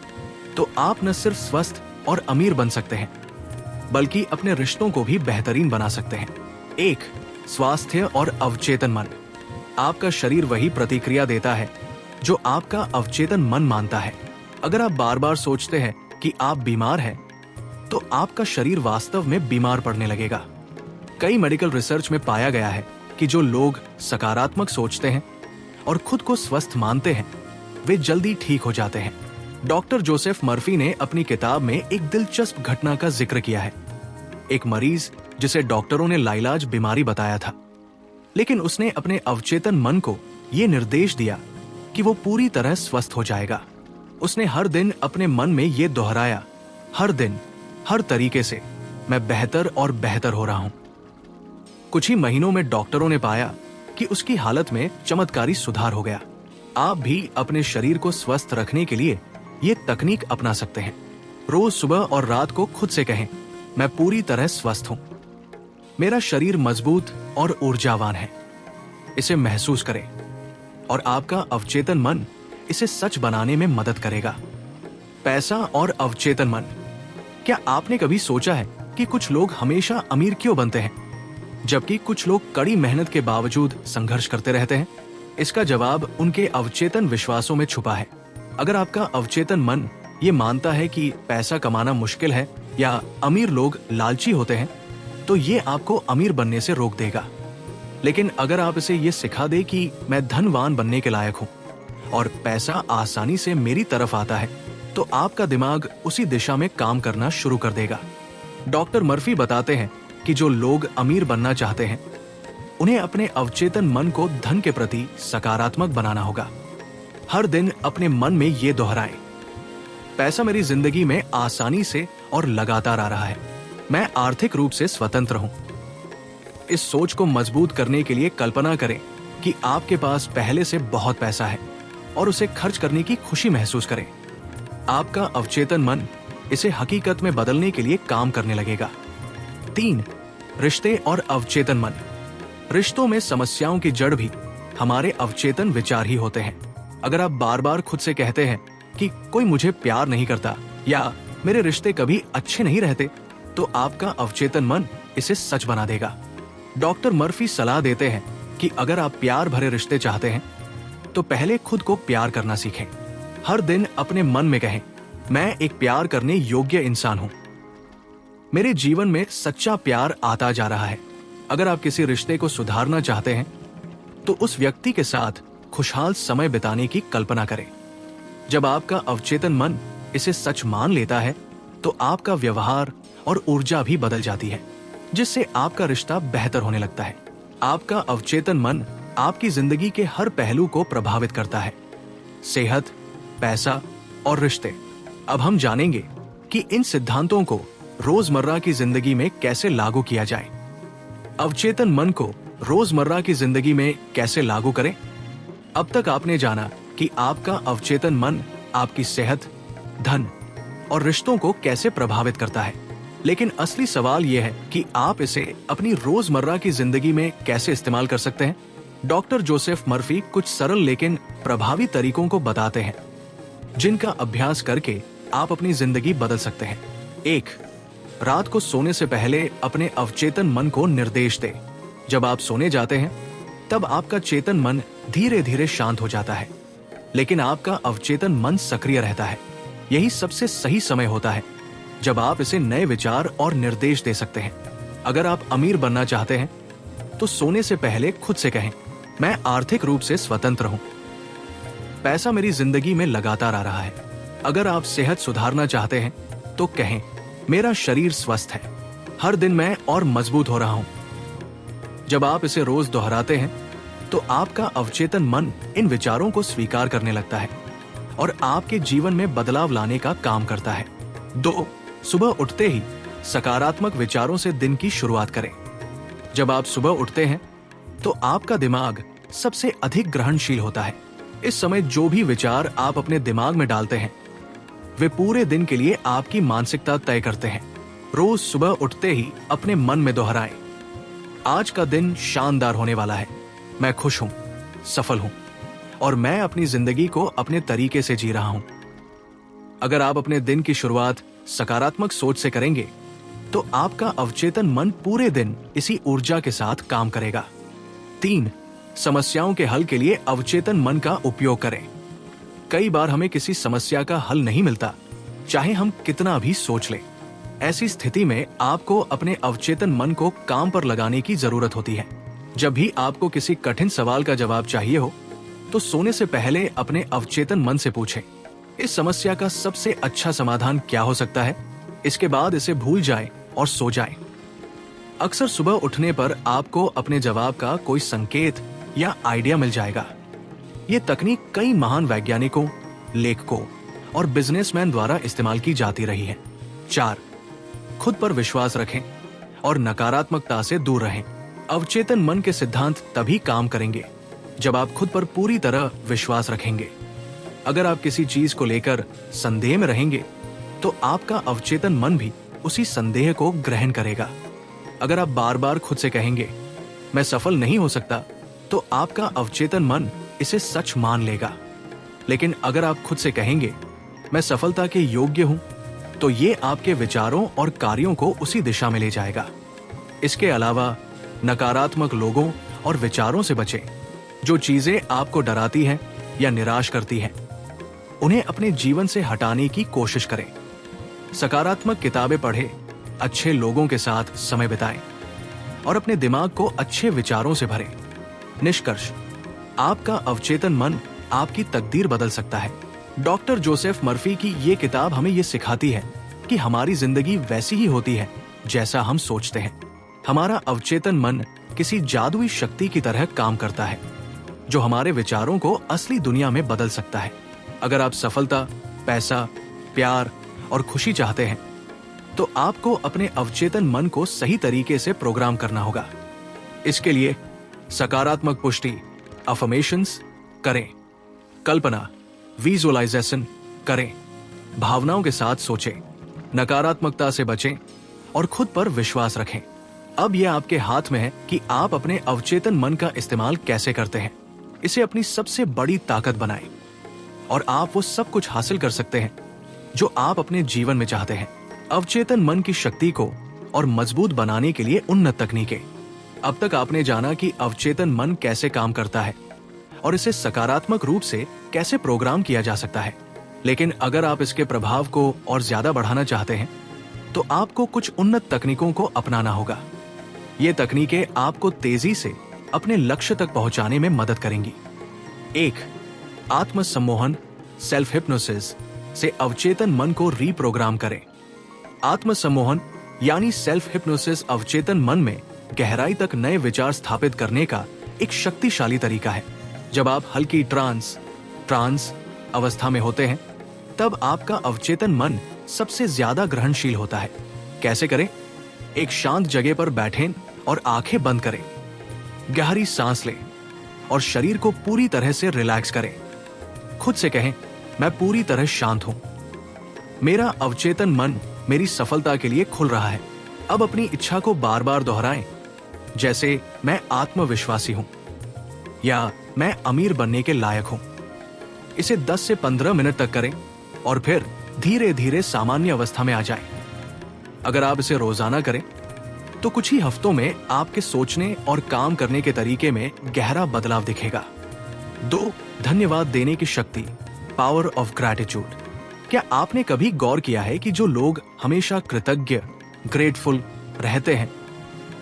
तो आप न सिर्फ स्वस्थ और अमीर बन सकते हैं बल्कि अपने रिश्तों को भी बेहतरीन बना सकते हैं। 1. स्वास्थ्य और अवचेतन मन। आपका शरीर वही प्रतिक्रिया देता है जो आपका अवचेतन मन मानता है। अगर आप बार बार सोचते हैं कि आप बीमार हैं तो आपका शरीर वास्तव में बीमार पड़ने लगेगा। कई मेडिकल रिसर्च में पाया गया है कि जो लोग सकारात्मक सोचते हैं और खुद को स्वस्थ मानते हैं वे जल्दी ठीक हो जाते हैं। डॉक्टर जोसेफ मर्फी ने अपनी किताब में एक दिलचस्प घटना का जिक्र किया है। एक मरीज जिसे डॉक्टरों ने लाइलाज बीमारी बताया था, लेकिन उसने अपने अवचेतन मन को यह निर्देश दिया कि वो पूरी तरह स्वस्थ हो जाएगा। उसने हर दिन अपने मन में ये दोहराया, हर दिन, हर तरीके से मैं बेहतर और बेहतर हो रहा हूं। कुछ ही महीनों में डॉक्टरों ने पाया कि उसकी हालत में चमत्कारी सुधार हो गया। आप भी अपने शरीर को स्वस्थ रखने के लिए ये तकनीक अपना सकते हैं। रोज सुबह और रात को खुद से कहें, मैं पूरी तरह स्वस्थ हूं, मेरा शरीर मजबूत और ऊर्जावान है। इसे महसूस करें और आपका अवचेतन मन इसे सच बनाने में मदद करेगा। पैसा और अवचेतन मन। क्या आपने कभी सोचा है कि कुछ लोग हमेशा अमीर क्यों बनते हैं, जबकि कुछ लोग कड़ी मेहनत के बावजूद संघर्ष करते रहते हैं? इसका जवाब उनके अवचेतन विश्वासों में छुपा है। अगर आपका अवचेतन मन ये मानता है कि पैसा कमाना मुश्किल है या अमीर लोग लालची होते हैं, तो ये आपको अमीर बनने से रोक देगा। लेकिन अगर आप इसे ये सिखा दे कि मैं धनवान बनने के लायक हूँ और पैसा आसानी से मेरी तरफ आता है, तो आपका दिमाग उसी दिशा में काम करना शुरू कर देगा। डॉक्टर मर्फी बताते हैं कि जो लोग अमीर बनना चाहते हैं, उन्हें अपने अवचेतन मन को धन के प्रति सकारात्मक बनाना होगा। हर दिन अपने मन में ये दोहराएं, पैसा मेरी जिंदगी में आसानी से और लगातार आ रहा है, मैं आर्थिक रूप से स्वतंत्र हूं। इस सोच को मजबूत करने के लिए कल्पना करें कि आपके पास पहले से बहुत पैसा है और उसे खर्च करने की खुशी महसूस करें। आपका अवचेतन मन इसे हकीकत में बदलने के लिए काम करने लगेगा। 3. रिश्ते और अवचेतन मन। रिश्तों में समस्याओं की जड़ भी हमारे अवचेतन विचार ही होते हैं। अगर आप बार बार खुद से कहते हैं कि कोई मुझे प्यार नहीं करता या मेरे रिश्ते कभी अच्छे नहीं रहते, तो आपका अवचेतन मन इसे सच बना देगा। डॉक्टर मर्फी सलाह देते हैं कि अगर आप प्यार भरे रिश्ते चाहते हैं, तो पहले खुद को प्यार करना सीखें। हर दिन अपने मन में कहें, मैं एक प्यार करने योग्य इंसान हूं। मेरे जीवन में सच्चा प्यार आता जा रहा है। अगर आप किसी रिश्ते को सुधारना चाहते हैं, तो उस व्यक्ति के साथ खुशहाल समय बिताने की कल्पना करें। जब आपका अवचेतन मन इसे सच मान लेता है, तो आपका व्यवहार और ऊर्जा भी बदल जाती है, जिससे आपका रिश्ता बेहतर होने लगता है। आपका अवचेतन मन आपकी जिंदगी के हर पहलू को प्रभावित करता है, सेहत, पैसा और रिश्ते। अब हम जानेंगे कि इन सिद्धांतों को रोजमर्रा की जिंदगी में कैसे लागू किया जाए। अवचेतन मन को रोजमर्रा की जिंदगी में कैसे लागू करें? अब तक आपने जाना कि आपका अवचेतन मन आपकी सेहत, धन और रिश्तों को कैसे प्रभावित करता है। लेकिन असली सवाल यह है कि आप इसे अपनी रोजमर्रा की जिंदगी में कैसे इस्तेमाल कर सकते हैं। डॉक्टर जोसेफ मर्फी कुछ सरल लेकिन प्रभावी तरीकों को बताते हैं, जिनका अभ्यास करके आप अपनी जिंदगी बदल सकते हैं। 1. रात को सोने से पहले अपने अवचेतन मन को निर्देश दें। जब आप सोने जाते हैं, तब आपका चेतन मन धीरे धीरे शांत हो जाता है, लेकिन आपका अवचेतन मन सक्रिय रहता है। यही सबसे सही समय होता है जब आप इसे नए विचार और निर्देश दे सकते हैं। अगर आप अमीर बनना चाहते हैं, तो सोने से पहले खुद से कहें, मैं आर्थिक रूप से स्वतंत्र हूं, पैसा मेरी जिंदगी में लगातार आ रहा है। अगर आप सेहत सुधारना चाहते हैं, तो कहें, मेरा शरीर स्वस्थ है, हर दिन मैं और मजबूत हो रहा हूं। जब आप इसे रोज दोहराते हैं, तो आपका अवचेतन मन इन विचारों को स्वीकार करने लगता है और आपके जीवन में बदलाव लाने का काम करता है। 2. सुबह उठते ही सकारात्मक विचारों से दिन की शुरुआत करें। जब आप सुबह उठते हैं, तो आपका दिमाग सबसे अधिक ग्रहणशील होता है। इस समय जो भी विचार आप अपने दिमाग में डालते हैं, वे पूरे दिन के लिए आपकी मानसिकता तय करते हैं। रोज सुबह उठते ही अपने मन में दोहराएं, आज का दिन शानदार होने वाला है, मैं खुश हूं, सफल हूं और मैं अपनी जिंदगी को अपने तरीके से जी रहा हूं। अगर आप अपने दिन की शुरुआत सकारात्मक सोच से करेंगे, तो आपका अवचेतन मन पूरे दिन इसी ऊर्जा के साथ काम करेगा। 3. समस्याओं के हल के लिए अवचेतन मन का उपयोग करें। कई बार हमें किसी समस्या का हल नहीं मिलता, चाहे हम कितना भी सोच लें। ऐसी स्थिति में आपको अपने अवचेतन मन को काम पर लगाने की जरूरत होती है। जब भी आपको किसी कठिन सवाल का जवाब चाहिए हो, तो सोने से पहले अपने अवचेतन मन से पूछें, इस समस्या का सबसे अच्छा समाधान क्या हो सकता है? इसके बाद इसे भूल जाएं और सो जाएं। अक्सर सुबह उठने पर आपको अपने जवाब का कोई संकेत या आइडिया मिल जाएगा। ये तकनीक कई महान वैज्ञानिकों, लेखकों और बिजनेसमैन द्वारा इस्तेमाल की जाती रही है। 4. खुद पर विश्वास रखें और नकारात्मकता से दूर रहें। अवचेतन मन के सिद्धांत तभी काम करेंगे जब आप खुद पर पूरी तरह विश्वास रखेंगे। अगर आप किसी चीज को लेकर संदेह में रहेंगे, तो आपका अवचेतन मन भी उसी संदेह को ग्रहण करेगा। अगर आप बार बार खुद से कहेंगे, मैं सफल नहीं हो सकता, तो आपका अवचेतन मन इसे सच मान लेगा। लेकिन अगर आप खुद से कहेंगे, मैं सफलता के योग्य हूं, तो ये आपके विचारों और कार्यों को उसी दिशा में ले जाएगा। इसके अलावा नकारात्मक लोगों और विचारों से बचें। जो चीजें आपको डराती हैं या निराश करती हैं, उन्हें अपने जीवन से हटाने की कोशिश करें। सकारात्मक किताबें पढ़ें, अच्छे लोगों के साथ समय बिताएं और अपने दिमाग को अच्छे विचारों से भरें। निष्कर्ष, आपका अवचेतन मन आपकी तकदीर बदल सकता है। डॉक्टर जोसेफ मर्फी की ये किताब हमें ये सिखाती है कि हमारी जिंदगी वैसी ही होती है जैसा हम सोचते हैं। हमारा अवचेतन मन किसी जादुई शक्ति की तरह काम करता है, जो हमारे विचारों को असली दुनिया में बदल सकता है। अगर आप सफलता, पैसा, प्यार और खुशी चाहते हैं, तो आपको अपने अवचेतन मन को सही तरीके से प्रोग्राम करना होगा। इसके लिए सकारात्मक पुष्टि, अफर्मेशंस करें, कल्पना, विजुअलाइजेशन करें, भावनाओं के साथ सोचें, नकारात्मकता से बचें और खुद पर विश्वास रखें। अब यह आपके हाथ में है कि आप अपने अवचेतन मन का इस्तेमाल कैसे करते हैं। इसे अपनी सबसे बड़ी ताकत बनाएं और आप वो सब कुछ हासिल कर सकते हैं जो आप अपने जीवन में चाहते हैं। अवचेतन मन की शक्ति को और मजबूत बनाने के लिए उन्नत तकनीकें। अब तक आपने जाना कि अवचेतन मन कैसे काम करता है और इसे सकारात्मक रूप से कैसे प्रोग्राम किया जा सकता है। लेकिन अगर आप इसके प्रभाव को और ज्यादा बढ़ाना चाहते हैं, तो आपको कुछ उन्नत तकनीकों को अपनाना होगा। ये तकनीकें आपको तेजी से अपने लक्ष्य तक पहुंचाने में मदद करेंगी। 1. आत्म सम्मोहन, सेल्फ हिप्नोसिस से अवचेतन मन को रीप्रोग्राम करें। आत्म सम्मोहन यानी सेल्फ हिप्नोसिस अवचेतन मन में गहराई तक नए विचार स्थापित करने का एक शक्तिशाली तरीका है। जब आप हल्की ट्रांस अवस्था में होते हैं, तब आपका अवचेतन मन सबसे ज्यादा ग्रहणशील होता है। कैसे करें? एक शांत जगह पर बैठें और आंखें बंद करें। गहरी सांस लें और शरीर को पूरी तरह से रिलैक्स करें। खुद से कहें, मैं पूरी तरह शांत हूं। मेरा अवचेतन मन मेरी सफलता के लिए खुल रहा है। अब अपनी इच्छा को बार बार दोहराएं, जैसे मैं आत्मविश्वासी हूं या मैं अमीर बनने के लायक हूं। इसे 10 से 15 मिनट तक करें और फिर धीरे धीरे सामान्य अवस्था में आ जाएं। अगर आप इसे रोजाना करें, तो कुछ ही हफ्तों में आपके सोचने और काम करने के तरीके में गहरा बदलाव दिखेगा। 2. धन्यवाद देने की शक्ति, पावर ऑफ ग्रैटिट्यूड। क्या आपने कभी गौर किया है कि जो लोग हमेशा कृतज्ञ, ग्रेटफुल रहते हैं,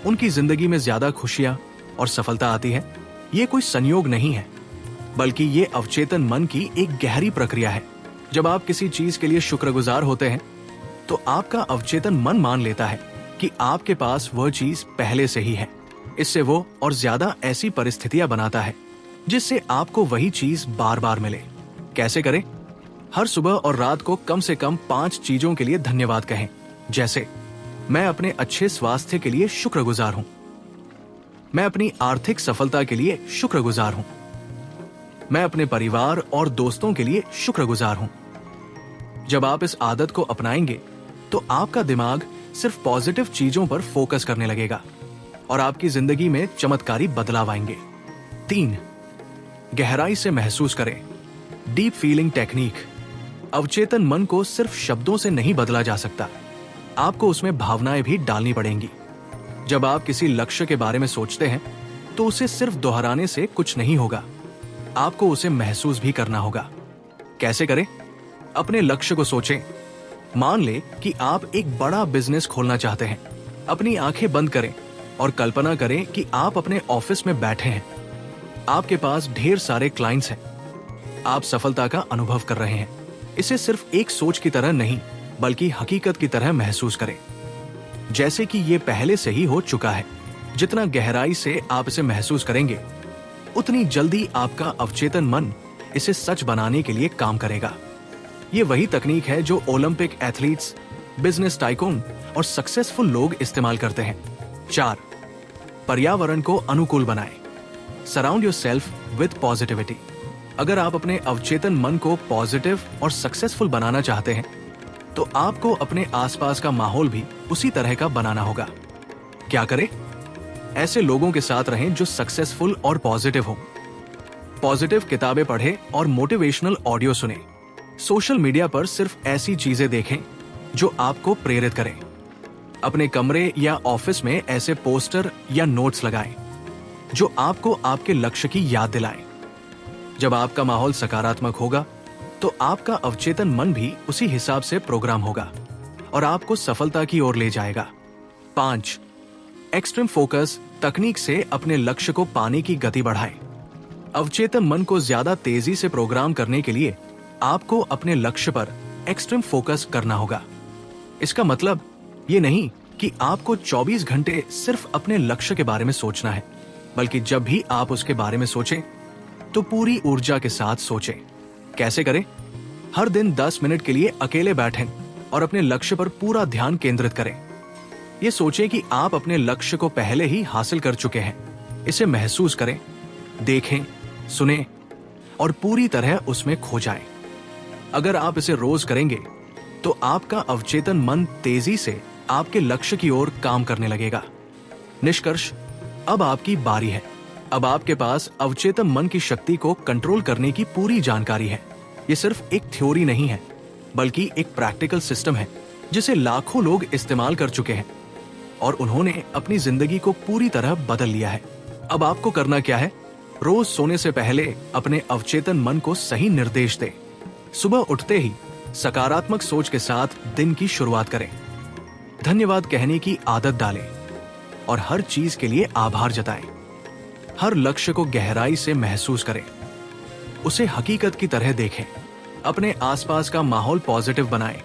उनकी जिंदगी में ज्यादा खुशियां और सफलता आती है? ये कोई संयोग नहीं है, बल्कि ये अवचेतन मन की एक गहरी प्रक्रिया है। जब आप किसी चीज के लिए शुक्रगुजार होते हैं, तो आपका अवचेतन मन मान लेता है कि आपके पास वह चीज पहले से ही है। इससे वो और ज्यादा ऐसी परिस्थितियां बनाता है जिससे आपको वही चीज बार बार मिले। कैसे करें? हर सुबह और रात को कम से कम 5 चीजों के लिए धन्यवाद कहें, जैसे मैं अपने अच्छे स्वास्थ्य के लिए शुक्रगुजार हूं, मैं अपनी आर्थिक सफलता के लिए शुक्रगुजार हूं, मैं अपने परिवार और दोस्तों के लिए शुक्रगुजार हूं। जब आप इस आदत को अपनाएंगे, तो आपका दिमाग सिर्फ पॉजिटिव चीजों पर फोकस करने लगेगा और आपकी जिंदगी में चमत्कारी बदलाव आएंगे। 3. गहराई से महसूस करें, डीप फीलिंग टेक्निक। अवचेतन मन को सिर्फ शब्दों से नहीं बदला जा सकता, आपको उसमें भावनाएं भी डालनी पड़ेंगी। जब आप किसी लक्ष्य के बारे में सोचते हैं, तो उसे सिर्फ दोहराने से कुछ नहीं होगा, आपको उसे महसूस भी करना होगा। कैसे करें? अपने लक्ष्य को सोचें। मान ले कि आप एक बड़ा बिजनेस खोलना चाहते हैं। अपनी आंखें बंद करें और कल्पना करें कि आप अपने ऑफिस में बैठे हैं। आपके पास ढेर सारे क्लाइंट्स हैं। आप सफलता का अनुभव कर रहे हैं। इसे सिर्फ एक सोच की तरह नहीं, बल्कि हकीकत की तरह महसूस करें, जैसे कि ये पहले से ही हो चुका है। जितना गहराई से आप इसे महसूस करेंगे, उतनी जल्दी आपका अवचेतन मन इसे सच बनाने के लिए काम करेगा। ये वही तकनीक है जो ओलंपिक एथलीट्स, बिजनेस टाइकून और सक्सेसफुल लोग इस्तेमाल करते हैं। 4. पर्यावरण को अनुकूल बनाएं, सराउंड योरसेल्फ विद पॉजिटिविटी। अगर आप अपने अवचेतन मन को पॉजिटिव और सक्सेसफुल बनाना चाहते हैं, तो आपको अपने आसपास का माहौल भी उसी तरह का बनाना होगा। क्या करें? ऐसे लोगों के साथ रहें जो सक्सेसफुल और पॉजिटिव हो। पॉजिटिव किताबें पढ़ें और मोटिवेशनल ऑडियो सुने। सोशल मीडिया पर सिर्फ ऐसी चीजें देखें जो आपको प्रेरित करें। अपने कमरे या ऑफिस में ऐसे पोस्टर या नोट्स लगाएं जो आपको आपके लक्ष्य की याद दिलाएं। जब आपका माहौल सकारात्मक होगा तो आपका अवचेतन मन भी उसी हिसाब से प्रोग्राम होगा और आपको सफलता की ओर ले जाएगा। 5. एक्सट्रीम फोकस तकनीक से अपने लक्ष्य को पाने की गति बढ़ाएं। अवचेतन मन को ज्यादा तेजी से प्रोग्राम करने के लिए आपको अपने लक्ष्य पर एक्सट्रीम फोकस करना होगा। इसका मतलब ये नहीं कि आपको 24 घंटे सिर्फ अपने लक्ष्य के बारे में सोचना है, बल्कि जब भी आप उसके बारे में सोचें तो पूरी ऊर्जा के साथ सोचें। कैसे करें? हर दिन 10 मिनट के लिए अकेले बैठें और अपने लक्ष्य पर पूरा ध्यान केंद्रित करें। ये सोचें कि आप अपने लक्ष्य को पहले ही हासिल कर चुके हैं। इसे महसूस करें, देखें, सुनें और पूरी तरह उसमें खो जाएं। अगर आप इसे रोज करेंगे तो आपका अवचेतन मन तेजी से आपके लक्ष्य की ओर काम करने लगेगा। निष्कर्ष, अब आपकी बारी है। अब आपके पास अवचेतन मन की शक्ति को कंट्रोल करने की पूरी जानकारी है। ये सिर्फ एक थ्योरी नहीं है, बल्कि एक प्रैक्टिकल सिस्टम है जिसे लाखों लोग इस्तेमाल कर चुके हैं और उन्होंने अपनी जिंदगी को पूरी तरह बदल लिया है। अब आपको करना क्या है? रोज सोने से पहले अपने अवचेतन मन को सही निर्देश दें। सुबह उठते ही सकारात्मक सोच के साथ दिन की शुरुआत करें। धन्यवाद कहने की आदत डालें और हर चीज के लिए आभार जताएं। हर लक्ष्य को गहराई से महसूस करें, उसे हकीकत की तरह देखें। अपने आसपास का माहौल पॉजिटिव बनाएं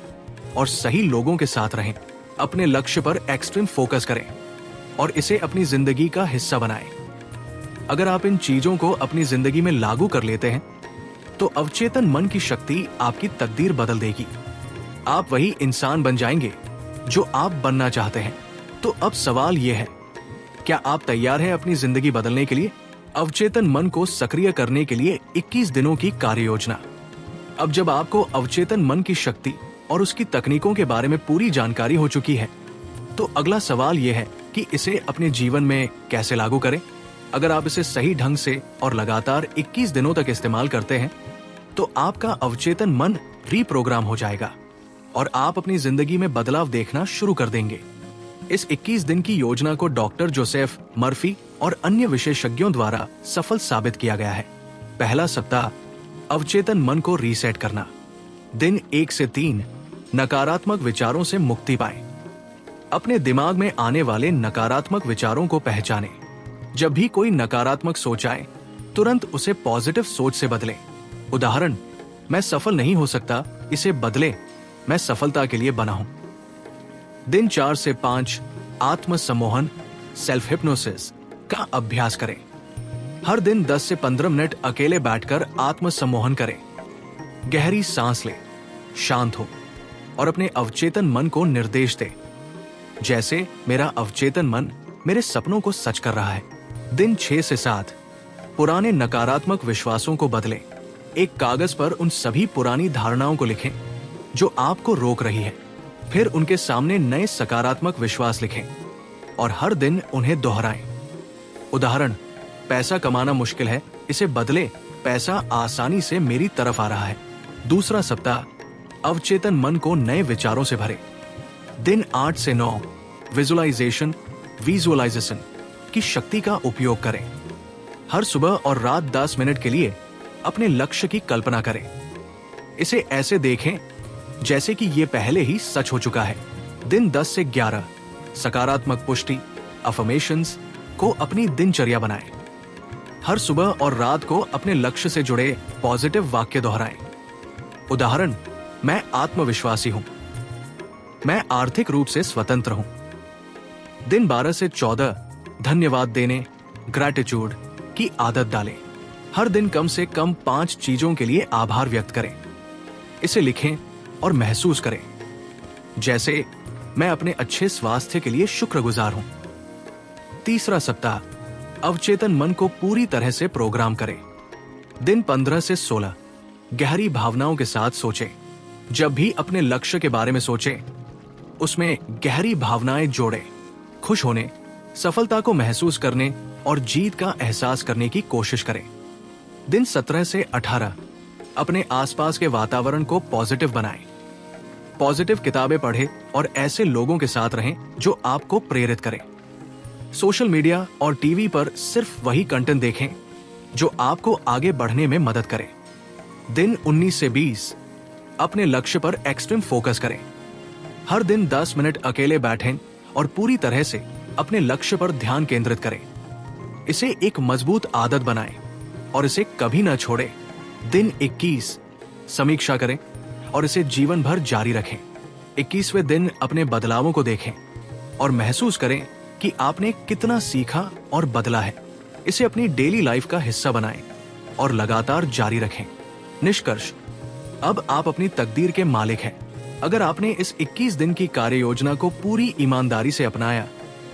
और सही लोगों के साथ रहें। अपने लक्ष्य पर एक्सट्रीम फोकस करें और इसे अपनी जिंदगी का हिस्सा बनाएं। अगर आप इन चीजों को अपनी जिंदगी में लागू कर लेते हैं तो अवचेतन मन की शक्ति आपकी तकदीर बदल देगी। आप वही इंसान बन जाएंगे जो आप बनना चाहते हैं। तो अब सवाल यह है, क्या आप तैयार हैं अपनी जिंदगी बदलने के लिए? अवचेतन मन को सक्रिय करने के लिए 21 दिनों की कार्य योजना। अब जब आपको अवचेतन मन की शक्ति और उसकी तकनीकों के बारे में पूरी जानकारी हो चुकी है, तो अगला सवाल यह है कि इसे अपने जीवन में कैसे लागू करें। अगर आप इसे सही ढंग से और लगातार 21 दिनों तक इस्तेमाल करते हैं, तो आपका अवचेतन मन रीप्रोग्राम हो जाएगा और आप अपनी जिंदगी में बदलाव देखना शुरू कर देंगे। इस 21 दिन की योजना को डॉक्टर जोसेफ मर्फी और अन्य विशेषज्ञों द्वारा सफल साबित किया गया है। पहला सप्ताह, अवचेतन मन को रीसेट करना। दिन 1 से 3, नकारात्मक विचारों से मुक्ति पाएं। अपने दिमाग में आने वाले नकारात्मक विचारों को पहचानें। जब भी कोई नकारात्मक सोच आए, तुरंत उसे पॉजिटिव सोच से बदलें। उदाहरण, मैं सफल नहीं हो सकता, इसे बदले, मैं सफलता के लिए बना हूं। दिन 4 से 5, आत्म सम्मोहन सेल्फ हिप्नोसिस का अभ्यास करें। हर दिन 10 से 15 मिनट अकेले बैठकर आत्म सम्मोहन करें। गहरी सांस लें, शांत हो और अपने अवचेतन मन को निर्देश दें, जैसे मेरा अवचेतन मन मेरे सपनों को सच कर रहा है। दिन 6 से 7, पुराने नकारात्मक विश्वासों को बदलें। एक कागज पर उन सभी पुरानी धारणाओं को लिखें जो आपको रोक रही है। फिर उनके सामने नए सकारात्मक विश्वास लिखें और हर दिन उन्हें दोहराएं। उदाहरण, पैसा कमाना मुश्किल है, इसे बदले, पैसा आसानी से मेरी तरफ आ रहा है। दूसरा सप्ताह, अवचेतन मन को नए विचारों से भरे। दिन 8 से 9, विजुअलाइजेशन की शक्ति का उपयोग करें। हर सुबह और रात 10 मिनट के लिए अपने लक्ष्य की कल्पना करें। इसे ऐसे देखें जैसे कि ये पहले ही सच हो चुका है। दिन 10 से 11, सकारात्मक पुष्टि अफर्मेशंस को अपनी दिनचर्या बनाएं। हर सुबह और रात को अपने लक्ष्य से जुड़े पॉजिटिव वाक्य दोहराएं। उदाहरण, मैं आत्मविश्वासी हूं, मैं आर्थिक रूप से स्वतंत्र हूं। दिन 12 से 14, धन्यवाद देने ग्रैटिट्यूड की आदत डालें। हर दिन कम से कम 5 चीजों के लिए आभार व्यक्त करें। इसे लिखें और महसूस करें, जैसे मैं अपने अच्छे स्वास्थ्य के लिए शुक्रगुजार हूं। तीसरा सप्ताह, अवचेतन मन को पूरी तरह से प्रोग्राम करें। दिन 15 से 16, गहरी भावनाओं के साथ सोचें। जब भी अपने लक्ष्य के बारे में सोचें, उसमें गहरी भावनाएं जोड़ें। खुश होने, सफलता को महसूस करने और जीत का एहसास करने की कोशिश करें। दिन 17 से 18, अपने आसपास के वातावरण को पॉजिटिव बनाएं। पॉजिटिव किताबें पढ़ें और ऐसे लोगों के साथ रहें जो आपको प्रेरित करें। सोशल मीडिया और टीवी पर सिर्फ वही कंटेंट देखें जो आपको आगे बढ़ने में मदद करे। दिन 19 से 20 अपने लक्ष्य पर एक्सट्रीम फोकस करें। हर दिन 10 मिनट अकेले बैठें और पूरी तरह से अपने लक्ष्य पर ध्यान केंद्रित करें। इसे एक मजबूत आदत बनाएं और इसे कभी न छोड़ें। दिन 21 समीक्षा करें और इसे जीवन भर जारी रखें। 21वें दिन अपने बदलावों को देखें और महसूस करें कि आपने कितना सीखा और बदला है। इसे अपनी डेली लाइफ का हिस्सा बनाएं और लगातार जारी रखें। निष्कर्ष, अब आप अपनी तकदीर के मालिक हैं। अगर आपने इस 21 दिन की कार्य योजना को पूरी ईमानदारी से अपनाया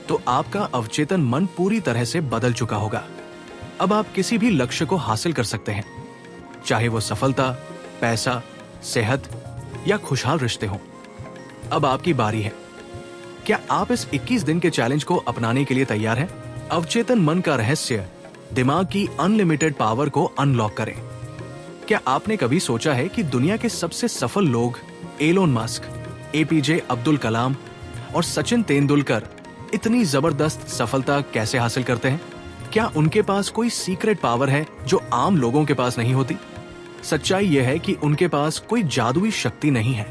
तो आपका अवचेतन मन पूरी तरह से बदल चुका होगा। अब आप किसी भी लक्ष्य को हासिल कर सकते हैं, चाहे वो सफलता, पैसा, सेहत या खुशहाल रिश्ते हों। अब आपकी बारी है। क्या आप इस 21 दिन के चैलेंज को अपनाने के लिए तैयार हैं? अवचेतन मन का रहस्य दिमाग की अनलिमिटेड पावर को अनलॉक करें। क्या आपने कभी सोचा है कि दुनिया के सबसे सफल लोग Elon Musk, APJ Abdul Kalam और सचिन तेंदुलकर इतनी जबरदस्त सफलता कैसे हासिल करते हैं? क्या उनके पास कोई सीक्रेट पावर है जो आम लोगों के पास नहीं होती? सच्चाई यह है कि उनके पास कोई जादुई शक्ति नहीं है,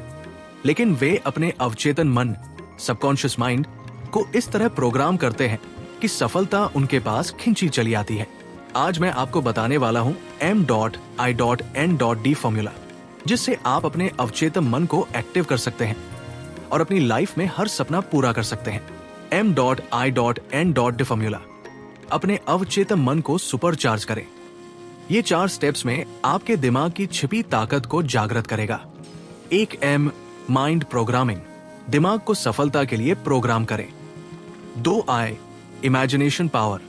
लेकिन वे अपने अवचेतन मन, सबकॉन्शियस माइंड को इस तरह प्रोग्राम करते हैं कि सफलता उनके पास खिंची चली आती है। आज मैं आपको बताने वाला हूं M.I.N.D फॉर्मूला, जिससे आप अपने अवचेतन मन को एक्टिव कर सकते हैं और अपनी लाइफ में हर सपना पूरा कर सकते हैं। M.I.N.D फॉर्मूला अपने अवचेतन मन को सुपरचार्ज करें। ये 4 स्टेप्स में आपके दिमाग की छिपी ताकत को जागृत करेगा। 1 M माइंड प्रोग्रामिंग, दिमाग को सफलता के लिए प्रोग्राम करें। 2 I इमेजिनेशन पावर,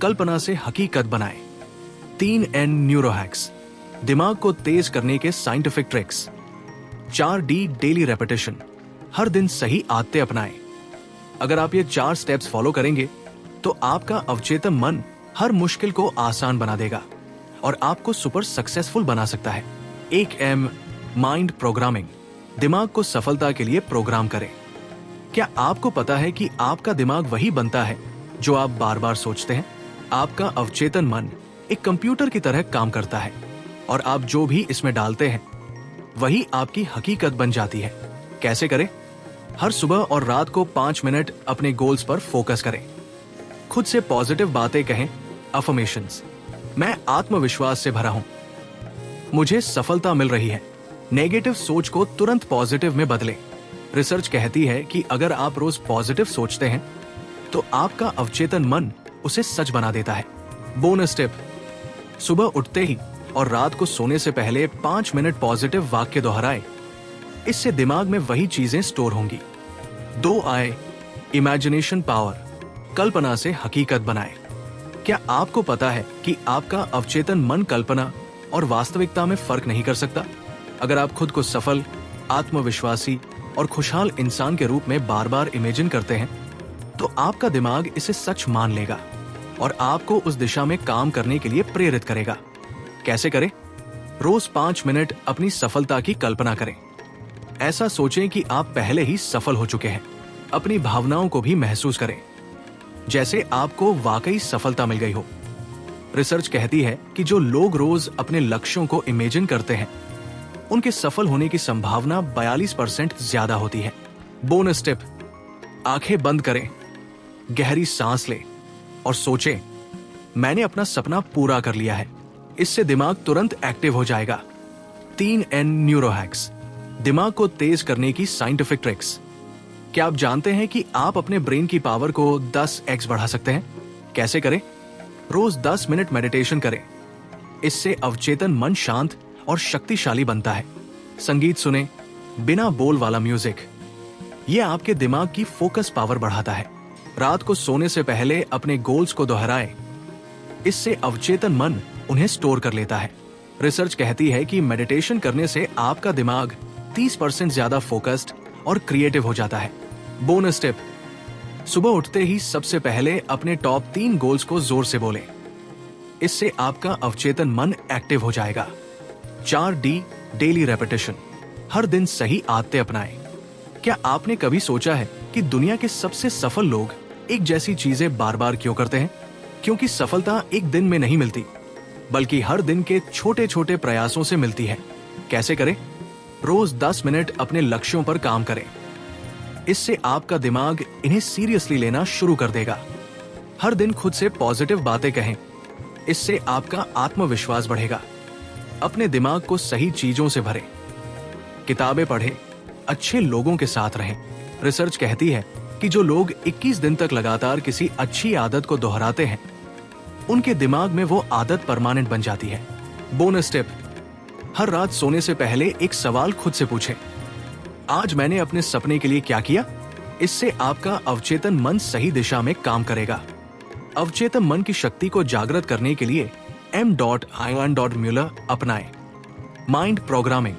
कल्पना से हकीकत बनाएं। 3 N न्यूरो हैक्स, दिमाग को तेज करने के scientific tricks. 4 D daily repetition, हर दिन सही आदतें अपनाएं। अगर आप ये 4 स्टेप्स फॉलो करेंगे तो आपका अवचेतन मन हर मुश्किल को आसान बना देगा और आपको सुपर सक्सेसफुल बना सकता है। 1 M माइंड प्रोग्रामिंग, दिमाग को सफलता के लिए प्रोग्राम करें। क्या आपको पता है कि आपका दिमाग वही बनता है जो आप बार बार सोचते हैं? आपका अवचेतन मन एक कंप्यूटर की तरह काम करता है और आप जो भी इसमें डालते हैं वही आपकी हकीकत बन जाती है। कैसे करें? हर सुबह और रात को 5 मिनट अपने गोल्स पर फोकस करें। खुद से पॉजिटिव बातें कहें, अफर्मेशंस। मैं आत्मविश्वास से भरा हूं, मुझे सफलता मिल रही है। नेगेटिव सोच को तुरंत पॉजिटिव में बदलें। रिसर्च कहती है कि अगर आप रोज पॉजिटिव सोचते हैं तो आपका अवचेतन मन उसे सच बना देता है। बोनस टिप, सुबह उठते ही और रात को सोने से पहले 5 मिनट पॉजिटिव वाक्य दोहराएं। इससे दिमाग में वही चीजें स्टोर होंगी। 2 I इमेजिनेशन पावर, कल्पना से हकीकत बनाएं। क्या आपको पता है कि आपका अवचेतन मन कल्पना और वास्तविकता में फर्क नहीं कर सकता? अगर आप खुद को सफल, आत्मविश्वासी और खुशहाल इंसान के रूप में बार बार इमेजिन करते हैं तो आपका दिमाग इसे सच मान लेगा और आपको उस दिशा में काम करने के लिए प्रेरित करेगा। कैसे करें? रोज 5 मिनट अपनी सफलता की कल्पना करें। ऐसा सोचें कि आप पहले ही सफल हो चुके हैं। अपनी भावनाओं को भी महसूस करें, जैसे आपको वाकई सफलता मिल गई हो। रिसर्च कहती है कि जो लोग रोज अपने लक्ष्यों को इमेजिन करते हैं उनके सफल होने की संभावना 42% ज्यादा होती है। बोनस टिप, आंखें बंद करें, गहरी सांस लें और सोचें, मैंने अपना सपना पूरा कर लिया है। इससे दिमाग तुरंत एक्टिव हो जाएगा। 3 N न्यूरो हैक्स, दिमाग को तेज करने की साइंटिफिक ट्रिक्स। क्या आप जानते हैं कि आप अपने ब्रेन की पावर को 10x बढ़ा सकते हैं? कैसे करें? रोज 10 मिनट मेडिटेशन करें। इससे अवचेतन मन शांत और शक्तिशाली बनता है। संगीत सुने, बिना बोल वाला म्यूजिक, यह आपके दिमाग की फोकस पावर बढ़ाता है। रात को सोने से पहले अपने गोल्स को दोहराएं। इससे अवचेतन मन उन्हें स्टोर कर लेता है। रिसर्च कहती है कि मेडिटेशन करने से आपका दिमाग 30% ज्यादा फोकस्ड और क्रिएटिव हो जाता है। बोनस टिप, सुबह उठते ही सबसे पहले अपने टॉप 3 गोल्स को जोर से बोलें। इससे आपका अवचेतन मन एक्टिव हो जाएगा। 4D डेली रेपिटेशन, हर दिन सही आदतें अपनाएं। क्या आपने कभी सोचा है कि दुनिया के सबसे सफल लोग एक जैसी चीजें बार बार क्यों करते हैं? क्योंकि सफलता एक दिन में नहीं मिलती, बल्कि हर दिन के छोटे छोटे प्रयासों से मिलती है। कैसे करें? रोज 10 मिनट अपने लक्ष्यों पर काम करें। इससे आपका दिमाग इन्हें सीरियसली लेना शुरू कर देगा। हर दिन खुद से पॉजिटिव बातें कहें, इससे आपका आत्मविश्वास बढ़ेगा। अपने दिमाग को सही चीजों से भरें। किताबें पढ़ें, अच्छे लोगों के साथ रहें। रिसर्च कहती है कि जो लोग 21 दिन तक लगातार किसी अच्छी आदत को दोहराते हैं, उनके दिमाग में वो आदत परमानेंट बन जाती है। बोनस टिप, हर रात सोने से पहले एक सवाल खुद से पूछें, आज मैंने अपने सपने के लिए क्या किया? इससे आपका अवचेतन मन सही दिशा में काम करेगा। अवचेतन मन की शक्ति को जागृत करने के लिए M.Ivan.Mueller अपनाएं। माइंड प्रोग्रामिंग,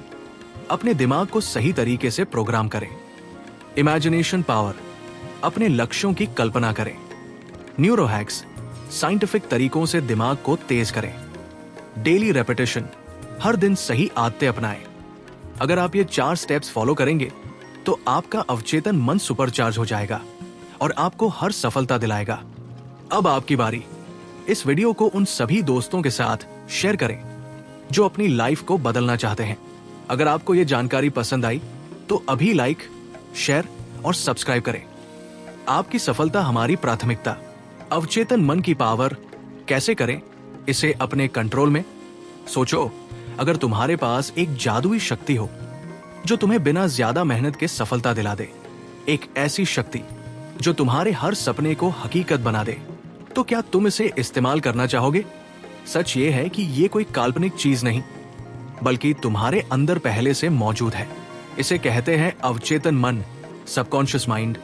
अपने दिमाग को सही तरीके से प्रोग्राम करें। इमेजिनेशन पावर, अपने लक्ष्यों की कल्पना करें। न्यूरो हैक्स, साइंटिफिक तरीकों से दिमाग को तेज करें। डेली रेपिटेशन, हर दिन सही आदतें अपनाएं। अगर आप ये 4 स्टेप्स फॉलो करेंगे तो आपका अवचेतन मन सुपरचार्ज हो जाएगा और आपको हर सफलता दिलाएगा। अब आपकी बारी। इस वीडियो को उन सभी दोस्तों के साथ शेयर करें जो अपनी लाइफ को बदलना चाहते हैं। अगर आपको ये जानकारी पसंद आई तो अभी लाइक, शेयर और सब्सक्राइब करें। आपकी सफलता हमारी प्राथमिकता। अवचेतन मन की पावर कैसे करें इसे अपने कंट्रोल में? सोचो, अगर तुम्हारे पास एक जादुई शक्ति हो जो तुम्हें बिना ज्यादा मेहनत के सफलता दिला दे, एक ऐसी शक्ति जो तुम्हारे हर सपने को हकीकत बना दे, तो क्या तुम इसे इस्तेमाल करना चाहोगे? सच ये है कि ये कोई काल्पनिक चीज नहीं, बल्कि तुम्हारे अंदर पहले से मौजूद है। इसे कहते हैं अवचेतन मन, सबकॉन्शियस माइंड।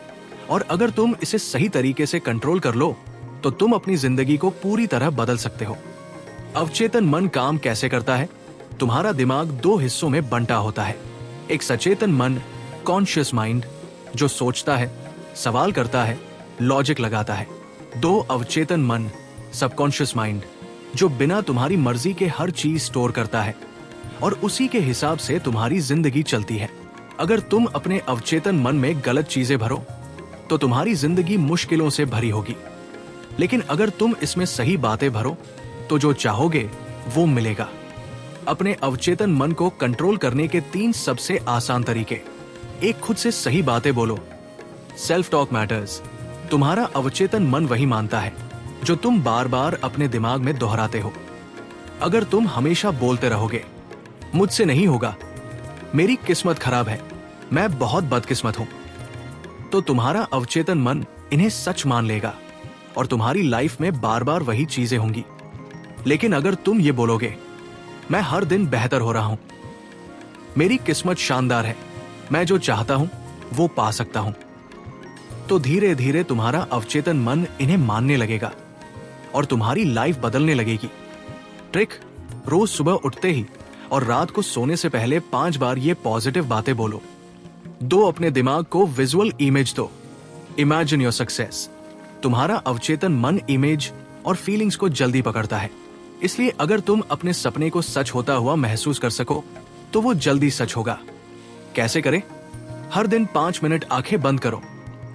और अगर तुम इसे सही तरीके से कंट्रोल कर लो तो तुम अपनी जिंदगी को पूरी तरह बदल सकते हो। अवचेतन मन काम कैसे करता है? तुम्हारा दिमाग 2 हिस्सों में बंटा होता है। एक सचेतन मन, कॉन्शियस माइंड, जो सोचता है, सवाल करता है, लॉजिक लगाता है। 2 अवचेतन मन, सबकॉन्शियस माइंड, जो बिना तुम्हारी मर्जी के हर चीज स्टोर करता है और उसी के हिसाब से तुम्हारी जिंदगी चलती है। अगर तुम अपने अवचेतन मन में गलत चीजें भरो तो तुम्हारी जिंदगी मुश्किलों से भरी होगी, लेकिन अगर तुम इसमें सही बातें भरो तो जो चाहोगे वो मिलेगा। अपने अवचेतन मन को कंट्रोल करने के 3 सबसे आसान तरीके। एक, खुद से सही बातें बोलो। Self talk matters. तुम्हारा अवचेतन मन वही मानता है जो तुम बार बार अपने दिमाग में दोहराते हो। अगर तुम हमेशा बोलते रहोगे, मुझसे नहीं होगा, मेरी किस्मत खराब है, मैं बहुत बदकिस्मत हूं, तो तुम्हारा अवचेतन मन इन्हें सच मान लेगा और तुम्हारी लाइफ में बार बार वही चीजें होंगी। लेकिन अगर तुम ये बोलोगे, मैं हर दिन बेहतर हो रहा हूं, मेरी किस्मत शानदार है, मैं जो चाहता हूं वो पा सकता हूं, तो धीरे धीरे तुम्हारा अवचेतन मन इन्हें मानने लगेगा और तुम्हारी लाइफ बदलने लगेगी। ट्रिक, रोज सुबह उठते ही और रात को सोने से पहले 5 बार ये पॉजिटिव बातें बोलो। 2, अपने दिमाग को विजुअल इमेज दो। Imagine your success. तुम्हारा अवचेतन मन इमेज और फीलिंग्स को जल्दी पकड़ता है, इसलिए अगर तुम अपने सपने को सच होता हुआ महसूस कर सको तो वो जल्दी सच होगा। कैसे करें? हर दिन 5 मिनट आंखें बंद करो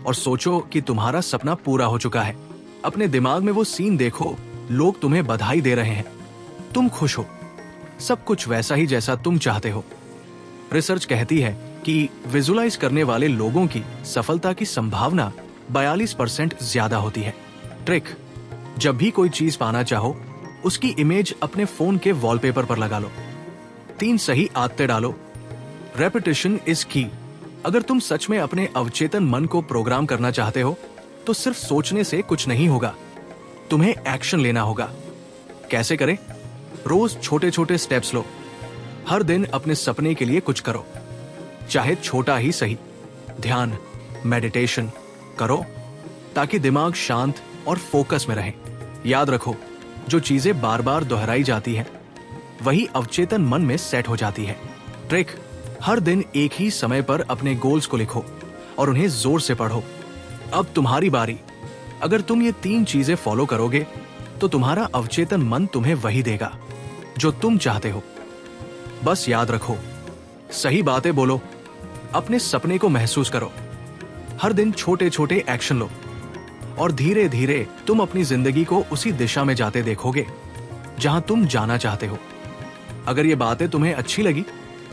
और सोचो कि तुम्हारा सपना पूरा हो चुका है। अपने दिमाग में वो सीन देखो, लोग तुम्हें बधाई दे रहे हैं, तुम खुश हो, सब कुछ वैसा ही जैसा तुम चाहते हो। रिसर्च कहती है कि विजुअलाइज करने वाले लोगों की सफलता की संभावना 42% ज्यादा होती है। ट्रिक, जब भी कोई चीज पाना चाहो उसकी इमेज अपने फोन के वॉलपेपर पर लगा लो। 3, सही आदतें डालो। रेपिटेशन इज की। अगर तुम सच में अपने अवचेतन मन को प्रोग्राम करना चाहते हो तो सिर्फ सोचने से कुछ नहीं होगा, तुम्हें एक्शन लेना होगा। कैसे करें? रोज छोटे छोटे स्टेप्स लो। हर दिन अपने सपने के लिए कुछ करो, चाहे छोटा ही सही। ध्यान, मेडिटेशन करो ताकि दिमाग शांत और फोकस में रहे। याद रखो, जो चीजें बार बार दोहराई जाती हैं वही अवचेतन मन में सेट हो जाती है। ट्रिक, हर दिन एक ही समय पर अपने गोल्स को लिखो और उन्हें जोर से पढ़ो। अब तुम्हारी बारी। अगर तुम ये 3 चीजें फॉलो करोगे तो तुम्हारा अवचेतन मन तुम्हें वही देगा जो तुम चाहते हो। बस याद रखो, सही बातें बोलो, अपने सपने को महसूस करो, हर दिन छोटे छोटे एक्शन लो और धीरे धीरे तुम अपनी जिंदगी को उसी दिशा में जाते देखोगे जहां तुम जाना चाहते हो। अगर ये बातें तुम्हें अच्छी लगी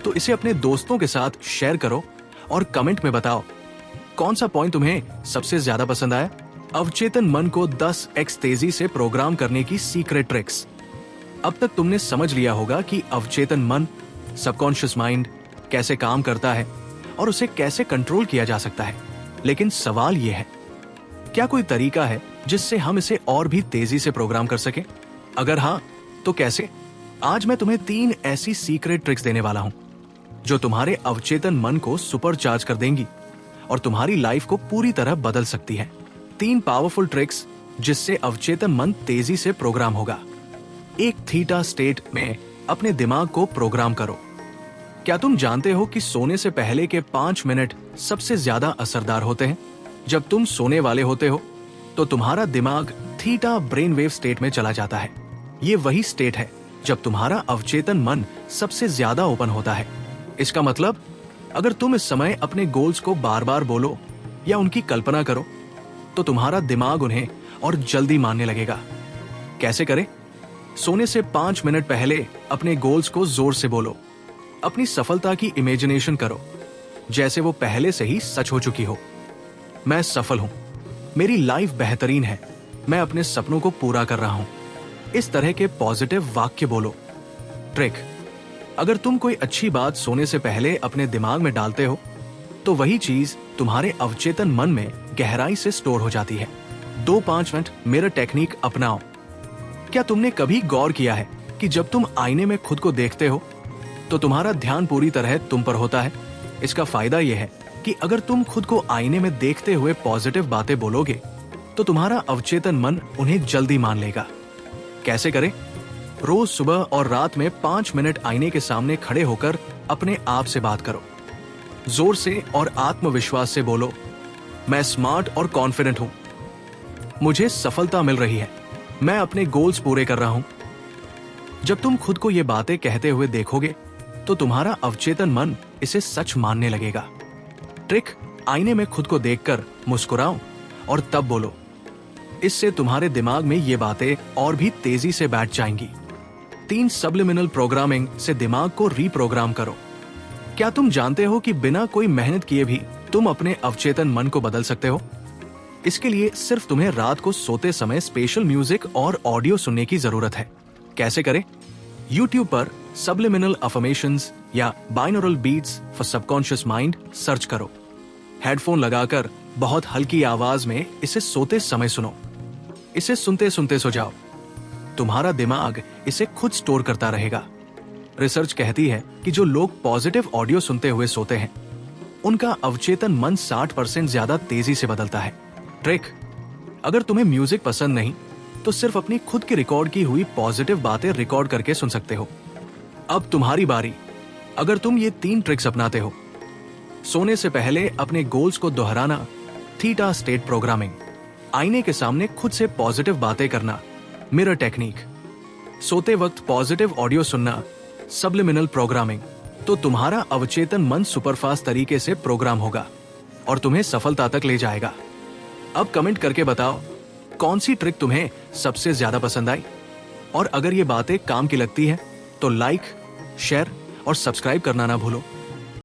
तो इसे अपने दोस्तों के साथ शेयर करो और कमेंट में बताओ कौन सा पॉइंट तुम्हें सबसे ज्यादा पसंद आया। अवचेतन मन को 10x तेजी से प्रोग्राम करने की सीक्रेट ट्रिक्स। अब तक तुमने समझ लिया होगा कि अवचेतन मन, सबकॉन्शियस माइंड कैसे काम करता है और उसे कैसे कंट्रोल किया जा सकता है। लेकिन सवाल यह है, क्या कोई तरीका है जिससे हम इसे और भी तेजी से प्रोग्राम कर सकें? अगर हाँ, तो कैसे? आज मैं तुम्हें 3 ऐसी सीक्रेट ट्रिक्स देने वाला हूं जो तुम्हारे अवचेतन मन को सुपर चार्ज कर देंगी और तुम्हारी लाइफ को पूरी तरह बदल सकती है। 3 पावरफुल ट्रिक्स जिससे अवचेतन मन तेजी से प्रोग्राम होगा। एक थीटा स्टेट में अपने दिमाग को प्रोग्राम करो। क्या तुम जानते हो कि सोने से पहले के 5 मिनट सबसे ज्यादा असरदार होते हैं? जब तुम सोने वाले होते हो तो तुम्हारा दिमाग थीटा ब्रेन वेव स्टेट में चला जाता है। ये वही स्टेट है जब तुम्हारा अवचेतन मन सबसे ज्यादा ओपन होता है। इसका मतलब, अगर तुम इस समय अपने गोल्स को बार बार बोलो या उनकी कल्पना करो तो तुम्हारा दिमाग उन्हें और जल्दी मानने लगेगा। कैसे करें? सोने से 5 मिनट पहले अपने गोल्स को जोर से बोलो। अपनी सफलता की इमेजिनेशन करो जैसे वो पहले से ही सच हो चुकी हो। मैं सफल हूं, मेरी लाइफ बेहतरीन है, मैं अपने सपनों को पूरा कर रहा हूं। इस तरह के पॉजिटिव वाक्य बोलो। ट्रिक: अगर तुम कोई अच्छी बात सोने से पहले अपने दिमाग में डालते हो तो वही चीज तुम्हारे अवचेतन मन में गहराई से स्टोर हो जाती है। 2-5 मिनट मिरर टेक्निक अपनाओ। क्या तुमने कभी गौर किया है कि जब तुम आईने में खुद को देखते हो तो तुम्हारा ध्यान पूरी तरह तुम पर होता है? इसका फायदा यह है कि अगर तुम खुद को आईने में देखते हुए पॉजिटिव बातें बोलोगे तो तुम्हारा अवचेतन मन उन्हें जल्दी मान लेगा। कैसे करें? रोज सुबह और रात में 5 मिनट आईने के सामने खड़े होकर अपने आप से बात करो। जोर से और आत्मविश्वास से बोलो, मैं स्मार्ट और कॉन्फिडेंट हूं, मुझे सफलता मिल रही है, मैं अपने गोल्स पूरे कर रहा हूं। जब तुम खुद को ये बातें कहते हुए देखोगे तो तुम्हारा अवचेतन मन इसे सच मानने लगेगा। ट्रिक: आईने में खुद को देखकर मुस्कुराओ और तब बोलो। इससे तुम्हारे दिमाग में ये बातें और भी तेजी से बैठ जाएंगी। 3 सब्लिमिनल प्रोग्रामिंग से दिमाग को रीप्रोग्राम करो। क्या तुम जानते हो कि बिना कोई मेहनत किए भी तुम अपने अवचेतन मन को बदल सकते हो? इसके लिए सिर्फ तुम्हें रात को सोते समय स्पेशल म्यूजिक और ऑडियो सुनने की जरूरत है। कैसे करें? YouTube पर सब्लिमिनल अफर्मेशंस या binaural beats for subconscious mind search करो। हेडफोन लगाकर बहुत हल्की आवाज में इसे सोते समय सुनो। इसे सुनते सुनते सो जाओ। तुम्हारा दिमाग इसे खुद स्टोर करता रहेगा। रिसर्च कहती है कि जो लोग पॉजिटिव ऑडियो सुनते हुए सोते हैं उनका अवचेतन मन 60% ज्यादा तेजी से बदलता है। ट्रिक: अगर तुम्हें म्यूजिक पसंद नहीं तो सिर्फ अपनी खुद की रिकॉर्ड की हुई पॉजिटिव बातें रिकॉर्ड करके सुन सकते हो। अब तुम्हारी बारी। अगर तुम ये 3 ट्रिक्स अपनाते हो, सोने से पहले अपने गोल्स को दोहराना, थीटा स्टेट प्रोग्रामिंग, आईने के सामने खुद से पॉजिटिव बातें करना, मिरर टेक्निक, सोते वक्त पॉजिटिव ऑडियो सुनना, सब्लिमिनल प्रोग्रामिंग, तो तुम्हारा अवचेतन मन सुपरफास्ट तरीके से प्रोग्राम होगा और तुम्हें सफलता तक ले जाएगा। अब कमेंट करके बताओ कौन सी ट्रिक तुम्हें सबसे ज्यादा पसंद आई, और अगर ये बातें काम की लगती है तो लाइक, शेयर और सब्सक्राइब करना ना भूलो।